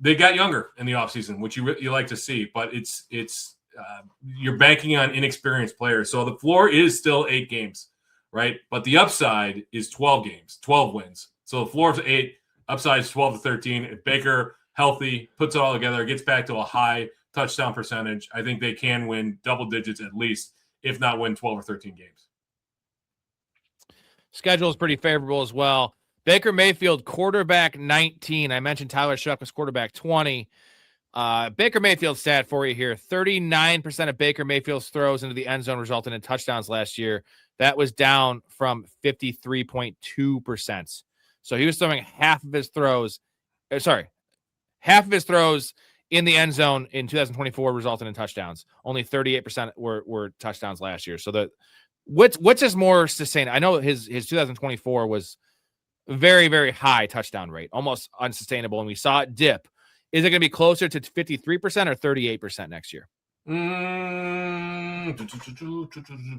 They got younger in the offseason, which you like to see, but it's you're banking on inexperienced players. So the floor is still 8 games. Right. But the upside is 12 games, 12 wins. So the floor is 8, upside is 12 to 13. If Baker healthy, puts it all together, gets back to a high touchdown percentage, I think they can win double digits at least, if not win 12 or 13 games. Schedule is pretty favorable as well. Baker Mayfield, quarterback 19. I mentioned Tyler Shuck was quarterback 20. Baker Mayfield stat for you here. 39% of Baker Mayfield's throws into the end zone resulted in touchdowns last year. That was down from 53.2%. So he was throwing half of his throws in the end zone in 2024 resulted in touchdowns. Only 38% were touchdowns last year. So what's his more sustainable? I know his 2024 was very, very high touchdown rate, almost unsustainable, and we saw it dip. Is it going to be closer to 53% or 38% next year?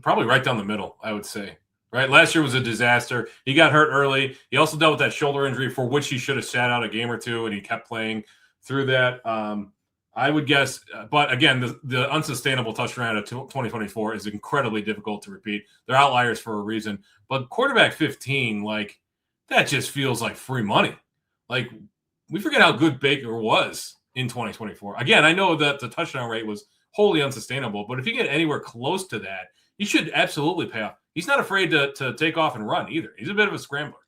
Probably right down the middle, I would say. Right, last year was a disaster. He got hurt early. He also dealt with that shoulder injury for which he should have sat out a game or two, and he kept playing through that. I would guess, but again, the unsustainable touchdown of 2024 is incredibly difficult to repeat. They're outliers for a reason. But quarterback 15, like, that just feels like free money. Like, we forget how good Baker was in 2024. Again, I know that the touchdown rate was wholly unsustainable, but if you get anywhere close to that, he should absolutely pay off. He's not afraid to take off and run either. He's a bit of a scrambler.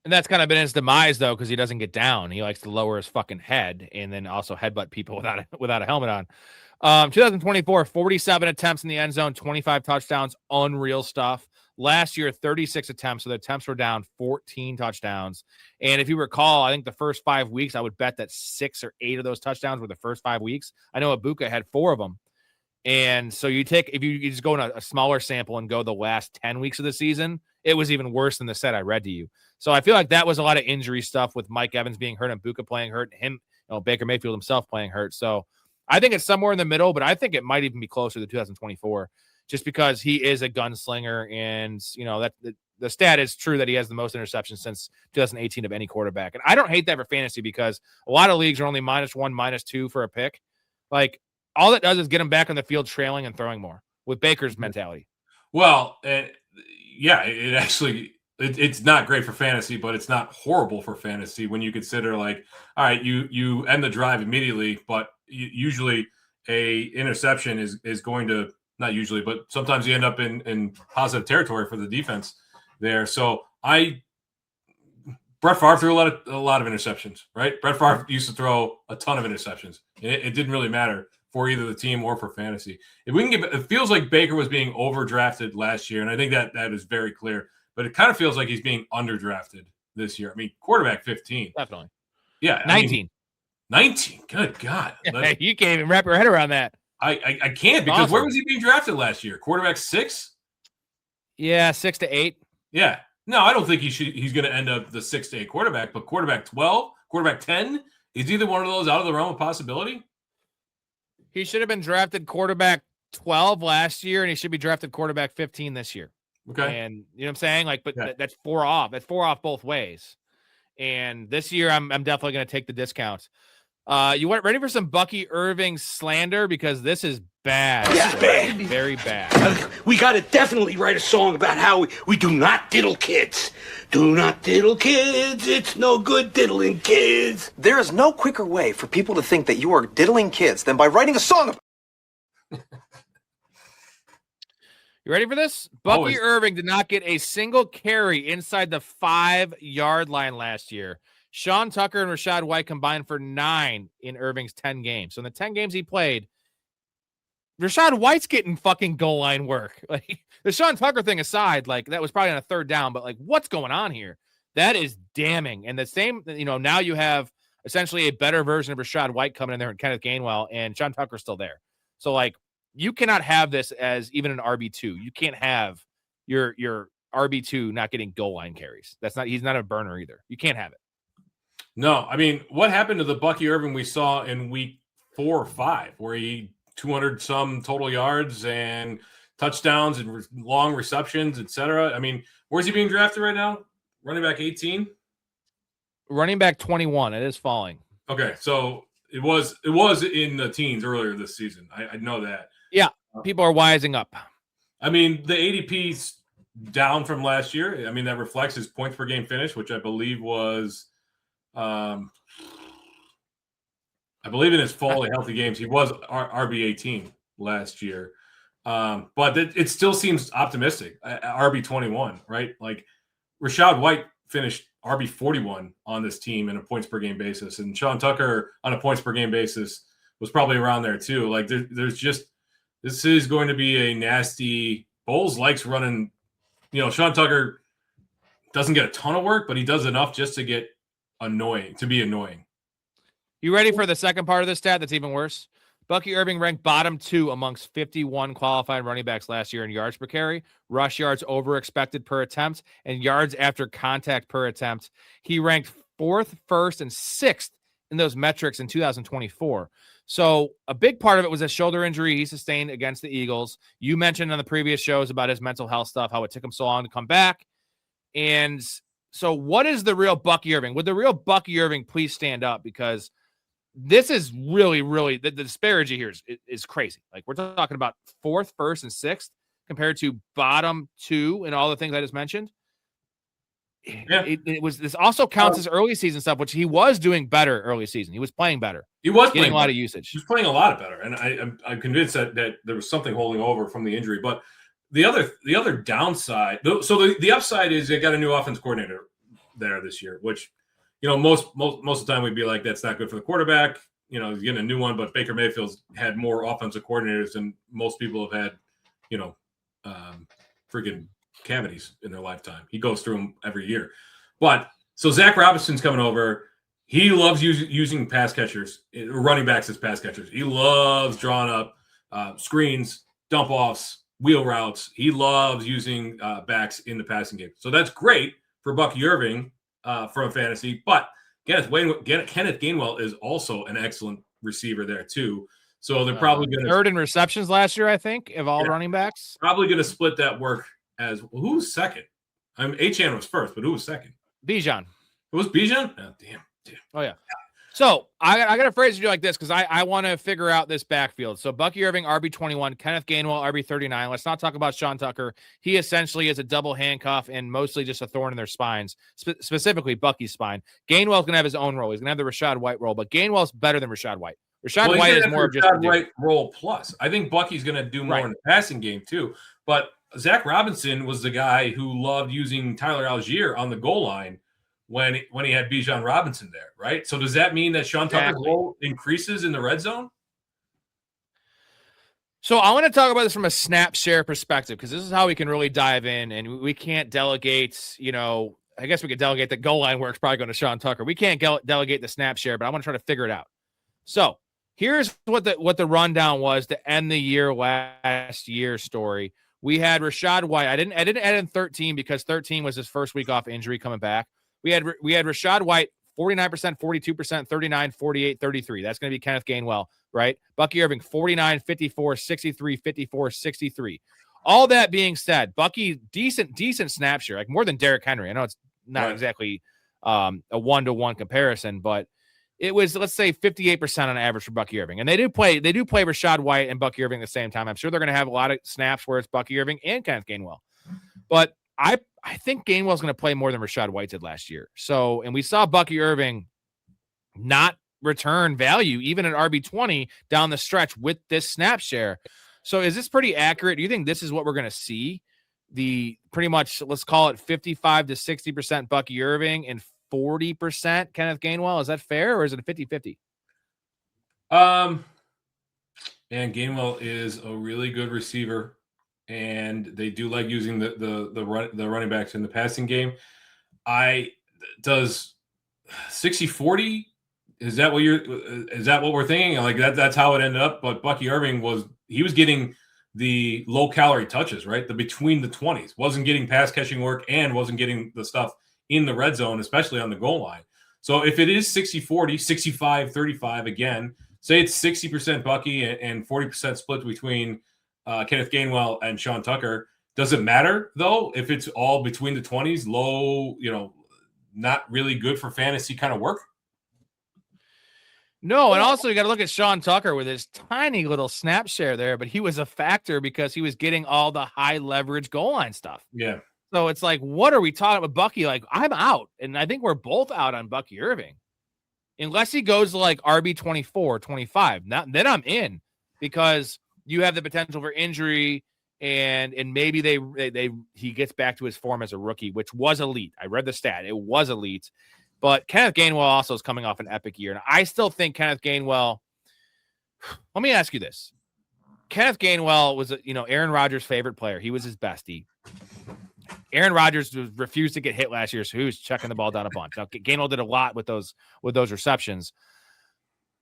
And that's kind of been his demise, though, because he doesn't get down. He likes to lower his fucking head and then also headbutt people without a helmet on. 2024, 47 attempts in the end zone, 25 touchdowns, unreal stuff. Last year, 36 attempts, so the attempts were down 14 touchdowns. And if you recall, I think the first 5 weeks, I would bet that 6 or 8 of those touchdowns were the first 5 weeks. I know Ibuka had 4 of them. And so if you just go in a smaller sample and go the last 10 weeks of the season, it was even worse than the set I read to you. So I feel like that was a lot of injury stuff with Mike Evans being hurt and Ibuka playing hurt, and him, Baker Mayfield himself playing hurt. So I think it's somewhere in the middle, but I think it might even be closer to 2024. Just because he is a gunslinger, and that the stat is true that he has the most interceptions since 2018 of any quarterback. And I don't hate that for fantasy because a lot of leagues are only -1, -2 for a pick. Like, all it does is get him back on the field trailing and throwing more with Baker's mentality. Well, it's not great for fantasy, but it's not horrible for fantasy when you consider, like, all right, you end the drive immediately, but usually a interception is going to. Not usually, but sometimes you end up in positive territory for the defense there. So Brett Favre threw a lot of interceptions, right? Brett Favre used to throw a ton of interceptions. It didn't really matter for either the team or for fantasy. If we can it feels like Baker was being overdrafted last year, and I think that is very clear. But it kind of feels like he's being underdrafted this year. I mean, quarterback 15, definitely. Yeah, 19. 19. Good God, you can't even wrap your head around that. I can't, because where was he being drafted last year? Quarterback 6? Yeah, 6 to 8. Yeah. No, I don't think he's going to end up the 6 to 8 quarterback, but quarterback 12, quarterback 10, is either one of those out of the realm of possibility? He should have been drafted quarterback 12 last year, and he should be drafted quarterback 15 this year. Okay. And you know what I'm saying? Like, but that's 4 off. That's 4 off both ways. And this year, I'm definitely going to take the discount. You want ready for some Bucky Irving slander, because this is bad. Yeah, bad. Very bad. We got to definitely write a song about how we do not diddle kids. Do not diddle kids. It's no good diddling kids. There is no quicker way for people to think that you are diddling kids than by writing a song about. You ready for this? Bucky Irving did not get a single carry inside the 5-yard line last year. Sean Tucker and Rachaad White combined for 9 in Irving's 10 games. So in the 10 games he played, Rachaad White's getting fucking goal line work. Like, the Sean Tucker thing aside, like, that was probably on a 3rd down, but like, what's going on here? That is damning. And the same, now you have essentially a better version of Rachaad White coming in there and Kenneth Gainwell, and Sean Tucker's still there. So, like, you cannot have this as even an RB2. You can't have your RB2 not getting goal line carries. He's not a burner either. You can't have it. No, I mean, what happened to the Bucky Irving we saw in week 4 or 5, where he 200 some total yards and touchdowns and long receptions, etc.? I mean, where's he being drafted right now? Running back 18? Running back 21. It is falling. Okay, so it was in the teens earlier this season. I know that. Yeah, people are wising up. I mean, the ADP's down from last year. I mean, that reflects his points per game finish, which I believe was I believe in his fully healthy games, he was RB18 last year. But it still seems optimistic. RB21, right? Like, Rachaad White finished RB41 on this team in a points per game basis. And Sean Tucker on a points per game basis was probably around there too. Like there's just, this is going to be a nasty. Bowles likes running, Sean Tucker doesn't get a ton of work, but he does enough just to be annoying. You ready for the second part of this stat that's even worse? Bucky Irving ranked bottom 2 amongst 51 qualified running backs last year in yards per carry, rush yards over expected per attempt, and yards after contact per attempt. He ranked 4th, 1st, and 6th in those metrics in 2024. So a big part of it was a shoulder injury he sustained against the Eagles. You mentioned on the previous shows about his mental health stuff, how it took him so long to come back. And so what is the real Bucky Irving? Would the real Bucky Irving please stand up? Because this is really, really, the disparity here is crazy. Like, we're talking about 4th, 1st, and 6th compared to bottom 2 and all the things I just mentioned. Yeah. This also counts as early season stuff, which he was doing better early season. He was playing better. He was getting playing a lot of usage. He was playing a lot better. And I'm convinced that there was something holding over from the injury. But the other downside, so the upside is they got a new offense coordinator there this year, which, most of the time we'd be like, that's not good for the quarterback. He's getting a new one, but Baker Mayfield's had more offensive coordinators than most people have had, freaking cavities in their lifetime. He goes through them every year. But so Zach Robinson's coming over. He loves using pass catchers, running backs as pass catchers. He loves drawing up screens, dump offs, wheel routes. He loves using backs in the passing game. So that's great for Bucky Irving from fantasy. But Kenneth Gainwell is also an excellent receiver there too. So they're probably going to 3rd in receptions last year, I think, of all running backs. Probably going to split that work as who's second. Achane was 1st, but who was second? Bijan. It was Bijan? Oh, damn. Oh, yeah. So I got a phrase to do like this because I want to figure out this backfield. So Bucky Irving, RB21, Kenneth Gainwell, RB39. Let's not talk about Sean Tucker. He essentially is a double handcuff and mostly just a thorn in their spines, specifically Bucky's spine. Gainwell's going to have his own role. He's going to have the Rashad White role, but Gainwell's better than Rashad White. Rashad White is more of just Rashad White role plus. I think Bucky's going to do more in the passing game too. But Zach Robinson was the guy who loved using Tyler Algier on the goal line when he had Bijan Robinson there, right? So does that mean that Sean Tucker's role increases in the red zone? So I want to talk about this from a snap share perspective because this is how we can really dive in, and we can't delegate, I guess we could delegate the goal line work's probably going to Sean Tucker. We can't delegate the snap share, but I want to try to figure it out. So here's what the rundown was to end the year last year story. We had Rashad White. I didn't add in 13 because 13 was his first week off injury coming back. We had Rashad White, 49%, 42%, 39, 48, 33. That's going to be Kenneth Gainwell, right? Bucky Irving, 49, 54, 63, 54, 63. All that being said, Bucky, decent snap share, like more than Derrick Henry. I know it's not exactly a 1-to-1 comparison, but it was, let's say, 58% on average for Bucky Irving. And they do play Rashad White and Bucky Irving at the same time. I'm sure they're going to have a lot of snaps where it's Bucky Irving and Kenneth Gainwell. But I think Gainwell's going to play more than Rashad White did last year. So, and we saw Bucky Irving not return value, even at RB20 down the stretch with this snap share. So is this pretty accurate? Do you think this is what we're going to see? The pretty much, let's call it 55 to 60% Bucky Irving and 40% Kenneth Gainwell. Is that fair, or is it a 50-50? And Gainwell is a really good receiver, and they do like using the running backs in the passing game. Does 60-40? Is that what we're thinking? Like that's how it ended up. But Bucky Irving was getting the low calorie touches, right? The between the 20s, wasn't getting pass catching work and wasn't getting the stuff in the red zone, especially on the goal line. So if it is 60-40, 65-35 again, say it's 60% Bucky and 40% split between Kenneth Gainwell and Sean Tucker. Does it matter though if it's all between the 20s, low, not really good for fantasy kind of work? No, and also you got to look at Sean Tucker with his tiny little snap share there, but he was a factor because he was getting all the high leverage goal line stuff. Yeah. So it's like, what are we talking about Bucky? Like, I'm out, and I think we're both out on Bucky Irving. Unless he goes to like RB 24, 25, then I'm in, because you have the potential for injury and maybe he gets back to his form as a rookie, which was elite. I read the stat; it was elite. But Kenneth Gainwell also is coming off an epic year, and I still think Kenneth Gainwell. Let me ask you this: Kenneth Gainwell was, Aaron Rodgers' favorite player. He was his bestie. Aaron Rodgers refused to get hit last year, so he was checking the ball down a bunch. Now, Gainwell did a lot with those receptions.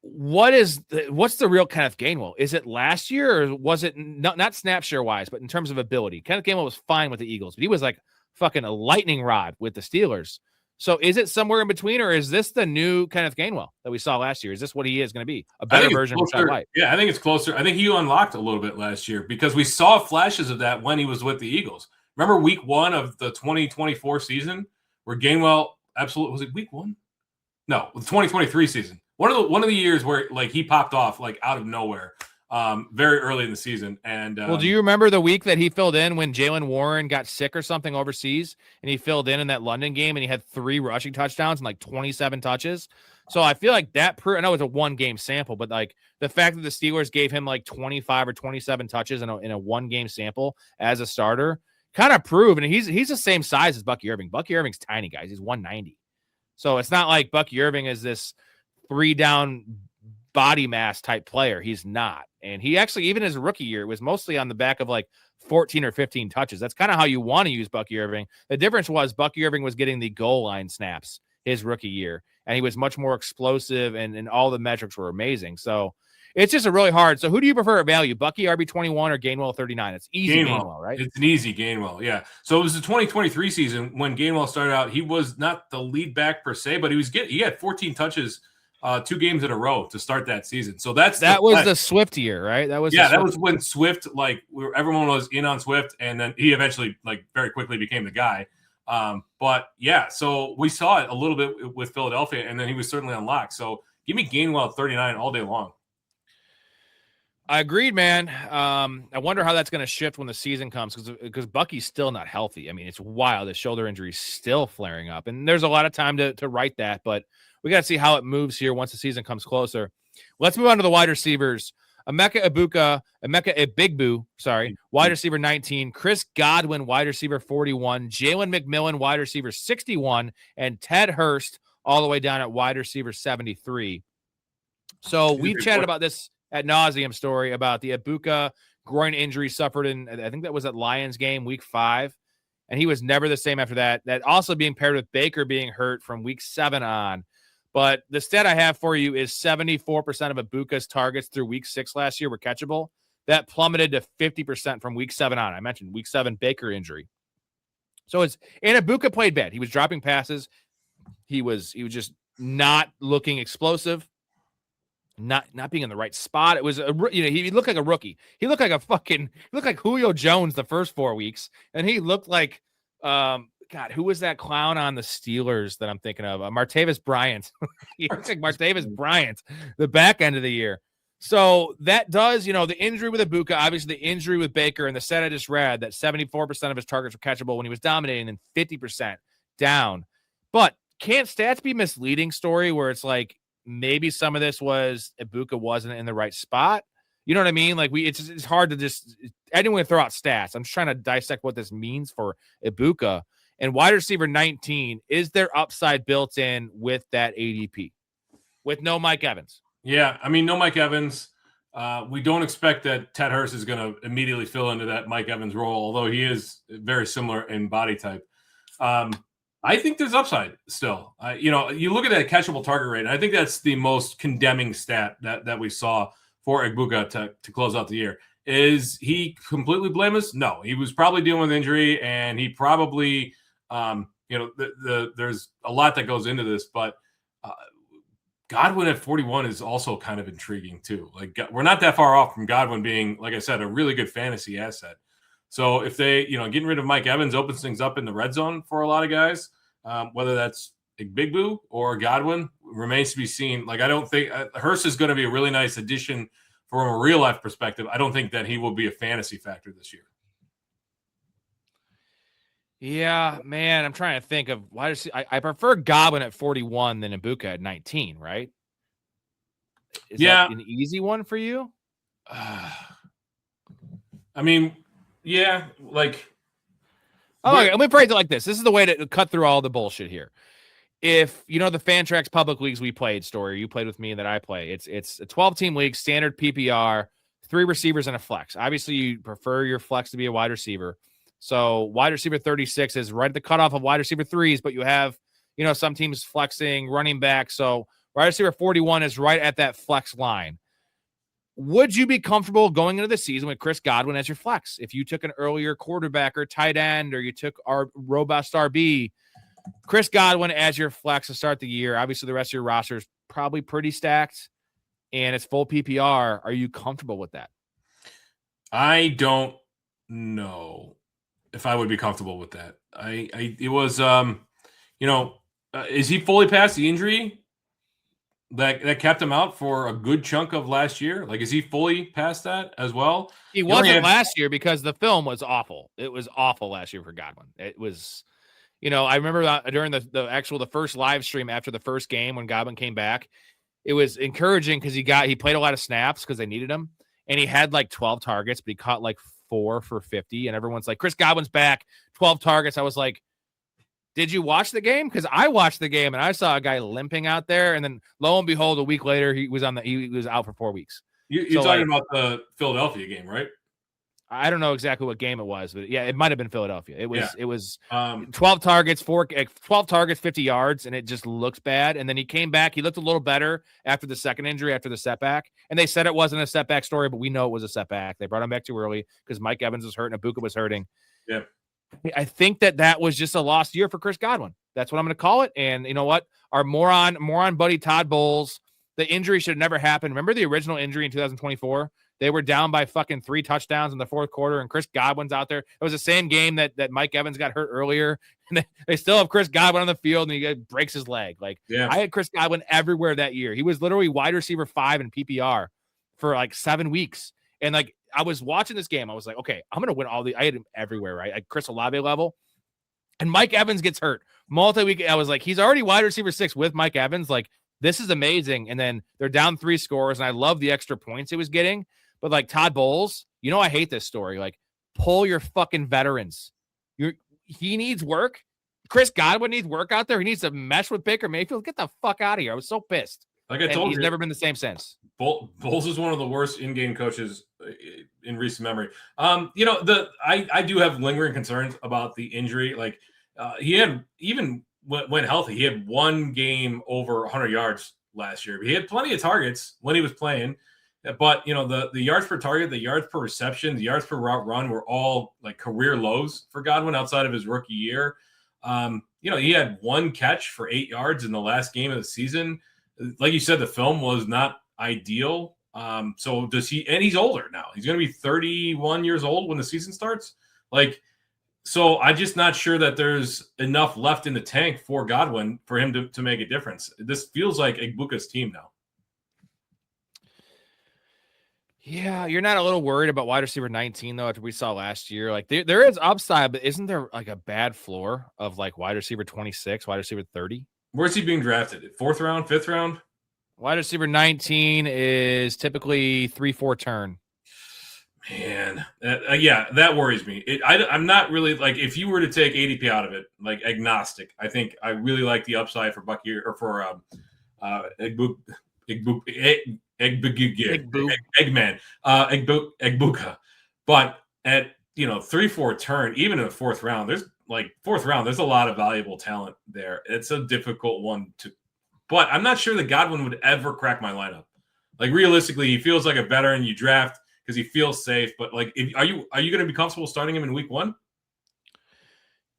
What's the real Kenneth Gainwell? Is it last year, or was it not snap share wise, but in terms of ability? Kenneth Gainwell was fine with the Eagles, but he was like fucking a lightning rod with the Steelers. So is it somewhere in between, or is this the new Kenneth Gainwell that we saw last year? Is this what he is going to be? A better version of Rashad White? Yeah, I think it's closer. I think he unlocked a little bit last year because we saw flashes of that when he was with the Eagles. Remember week 1 of the 2024 season where Gainwell absolutely, was it week 1? No, the 2023 season. One of the years where like he popped off like out of nowhere very early in the season. And well, do you remember the week that he filled in when Jaylen Warren got sick or something overseas, and he filled in that London game, and he had 3 rushing touchdowns and like 27 touches? So I feel like that I know it's a 1-game sample, but like the fact that the Steelers gave him like 25 or 27 touches in a 1-game sample as a starter kind of proved, and he's the same size as Bucky Irving. Bucky Irving's tiny, guys. He's 190. So it's not like Bucky Irving is this 3-down body mass type player. He's not. And he actually, even his rookie year, was mostly on the back of like 14 or 15 touches. That's kind of how you want to use Bucky Irving. The difference was Bucky Irving was getting the goal line snaps his rookie year, and he was much more explosive, and all the metrics were amazing. So it's just a really hard. So who do you prefer at value, Bucky RB21 or Gainwell 39? It's easy Gainwell, right? It's an easy Gainwell, yeah. So it was the 2023 season when Gainwell started out. He was not the lead back per se, but he had 14 touches 2 games in a row to start that season. So that was the Swift year, right? That was when Swift, like everyone was in on Swift, and then he eventually like very quickly became the guy. But yeah, so we saw it a little bit with Philadelphia, and then he was certainly unlocked. So give me Gainwell at 39 all day long. I agreed, man. I wonder how that's going to shift when the season comes, because Bucky's still not healthy. I mean, it's wild. His shoulder injury is still flaring up, and there's a lot of time to right that, but we got to see how it moves here once the season comes closer. Let's move on to the wide receivers. Emeka Egbuka, wide receiver 19, Chris Godwin, wide receiver 41, Jalen McMillan, wide receiver 61, and Ted Hurst all the way down at wide receiver 73. So we've chatted about this ad nauseum story about the Egbuka groin injury suffered in, I think that was at Lions game, week 5. And he was never the same after that. That also being paired with Baker being hurt from week 7 on. But the stat I have for you is 74% of Egbuka's targets through week 6 last year were catchable. That plummeted to 50% from week 7 on. I mentioned week 7 Baker injury. So and Egbuka played bad. He was dropping passes. He was just not looking explosive, not being in the right spot. It was he looked like a rookie. He looked like Julio Jones the first 4 weeks, and he looked like God, who was that clown on the Steelers that I'm thinking of? Martavis Bryant. He looks like Martavis Bryant the back end of the year. So that does, the injury with Egbuka, obviously the injury with Baker, and the stat I just read that 74% of his targets were catchable when he was dominating and 50% down. But can't stats be misleading story where it's like maybe some of this was Egbuka wasn't in the right spot? You know what I mean? Like it's hard to just anyone throw out stats. I'm just trying to dissect what this means for Egbuka. And wide receiver 19, is there upside built in with that ADP with no Mike Evans? Yeah, I mean, no Mike Evans. We don't expect that Ted Hurst is going to immediately fill into that Mike Evans role, although he is very similar in body type. I think there's upside still. You look at that catchable target rate, and I think that's the most condemning stat that we saw for Egbuka to close out the year. Is he completely blameless? No, he was probably dealing with injury, and he probably there's a lot that goes into this, but Godwin at 41 is also kind of intriguing too. Like we're not that far off from Godwin being, like I said, a really good fantasy asset. So if they, getting rid of Mike Evans opens things up in the red zone for a lot of guys, whether that's Big Boo or Godwin remains to be seen. Like I don't think Hurst is going to be a really nice addition from a real life perspective. I don't think that he will be a fantasy factor this year. Yeah, man, I'm trying to think of why I prefer Godwin at 41 than Egbuka at 19, right? Is that an easy one for you? I mean, Yeah, like. Okay, let me phrase it like this. This is the way to cut through all the bullshit here. If you know the Fantrax public leagues we played, Story, you played with me and that I play. It's a 12-team league, standard PPR, 3 receivers and a flex. Obviously, you prefer your flex to be a wide receiver. So wide receiver 36 is right at the cutoff of wide receiver 3s, but you have, some teams flexing running back. So wide receiver 41 is right at that flex line. Would you be comfortable going into the season with Chris Godwin as your flex? If you took an earlier quarterback or tight end, or you took our robust RB, Chris Godwin as your flex to start the year. Obviously, the rest of your roster is probably pretty stacked, and it's full PPR. Are you comfortable with that? I don't know if I would be comfortable with that. It was, is he fully past the injury that kept him out for a good chunk of last year? Like, is he fully past that as well? He wasn't last year because the film was awful. It was awful last year for Godwin. It was, I remember during the first live stream after the first game when Godwin came back, it was encouraging because he played a lot of snaps because they needed him, and he had like 12 targets, but he caught like 4 for 50, and everyone's like, Chris Godwin's back, 12 targets. I was like, did you watch the game? Because I watched the game and I saw a guy limping out there, and then lo and behold, a week later he was out for 4 weeks. You're talking about the Philadelphia game, right? I don't know exactly what game it was, but yeah, it might have been Philadelphia. It was 12 targets, 12 targets, 50 yards, and it just looks bad. And then he came back. He looked a little better after the second injury, after the setback. And they said it wasn't a setback story, but we know it was a setback. They brought him back too early because Mike Evans was hurt and Ibuka was hurting. Yeah. I think that was just a lost year for Chris Godwin. That's what I'm going to call it. And you know what? Our moron buddy Todd Bowles, the injury should have never happened. Remember the original injury in 2024? They were down by fucking 3 touchdowns in the fourth quarter, and Chris Godwin's out there. It was the same game that Mike Evans got hurt earlier, and they still have Chris Godwin on the field, and he breaks his leg. I had Chris Godwin everywhere that year. He was literally wide receiver 5 in PPR for like 7 weeks. And I was watching this game. I was like, okay, I'm going to win all I had him everywhere, right? At Chris Olave level. And Mike Evans gets hurt. Multi-week, I was like, he's already wide receiver 6 with Mike Evans. Like, this is amazing. And then they're down 3 scores, and I love the extra points he was getting. But like Todd Bowles, I hate this story. Like, pull your fucking veterans. He needs work. Chris Godwin needs work out there. He needs to mesh with Baker Mayfield. Get the fuck out of here. I was so pissed. Like I told you, he's never been the same since. Bowles is one of the worst in-game coaches in recent memory. I do have lingering concerns about the injury. Like, he had, even when healthy, he had 1 game over 100 yards last year. He had plenty of targets when he was playing. But, the yards per target, the yards per reception, the yards per route run were all like career lows for Godwin outside of his rookie year. He had 1 catch for 8 yards in the last game of the season. Like you said, the film was not ideal. So does he, and he's older now. He's going to be 31 years old when the season starts. So I'm just not sure that there's enough left in the tank for Godwin for him to make a difference. This feels like Ibuka's team now. Yeah, you're not a little worried about wide receiver 19 though after we saw last year. Like there is upside, but isn't there like a bad floor of like wide receiver 26, wide receiver 30? Where's he being drafted? 4th round, 5th round? Wide receiver 19 is typically 3-4 turn. Man, that worries me. I'm not really like, if you were to take ADP out of it, like agnostic, I think I really like the upside for Bucky or for Egbuka. But at 3-4 turn, even in the 4th round, there's a lot of valuable talent there. It's a difficult one but I'm not sure that Godwin would ever crack my lineup. Like, realistically, he feels like a veteran you draft because he feels safe. But like, are you going to be comfortable starting him in week 1?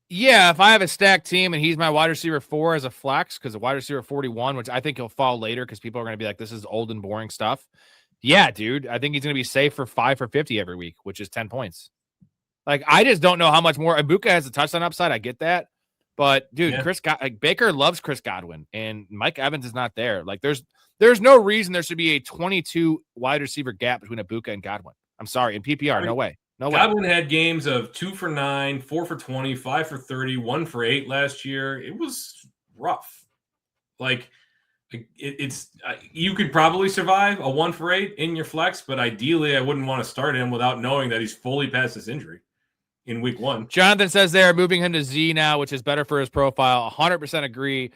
Yeah, if I have a stacked team and he's my wide receiver 4 as a flex, because the wide receiver 41, which I think he'll fall later because people are going to be like, this is old and boring stuff. Yeah, dude, I think he's going to be safe for 5 for 50 every week, which is 10 points. Like, I just don't know how much more. Ibuka has a touchdown upside. I get that. But, dude, Baker loves Chris Godwin, and Mike Evans is not there. Like, there's no reason there should be a 22 wide receiver gap between Ibuka and Godwin. I'm sorry. In PPR, no way. No way. Godwin had games of 2 for 9, 4 for 20, 5 for 30, 1 for 8 last year. It was rough. Like, it's you could probably survive a 1 for 8 in your flex, but ideally I wouldn't want to start him without knowing that he's fully past this injury. in week 1. Jonathan says they're moving him to Z now, which is better for his profile. 100% agree.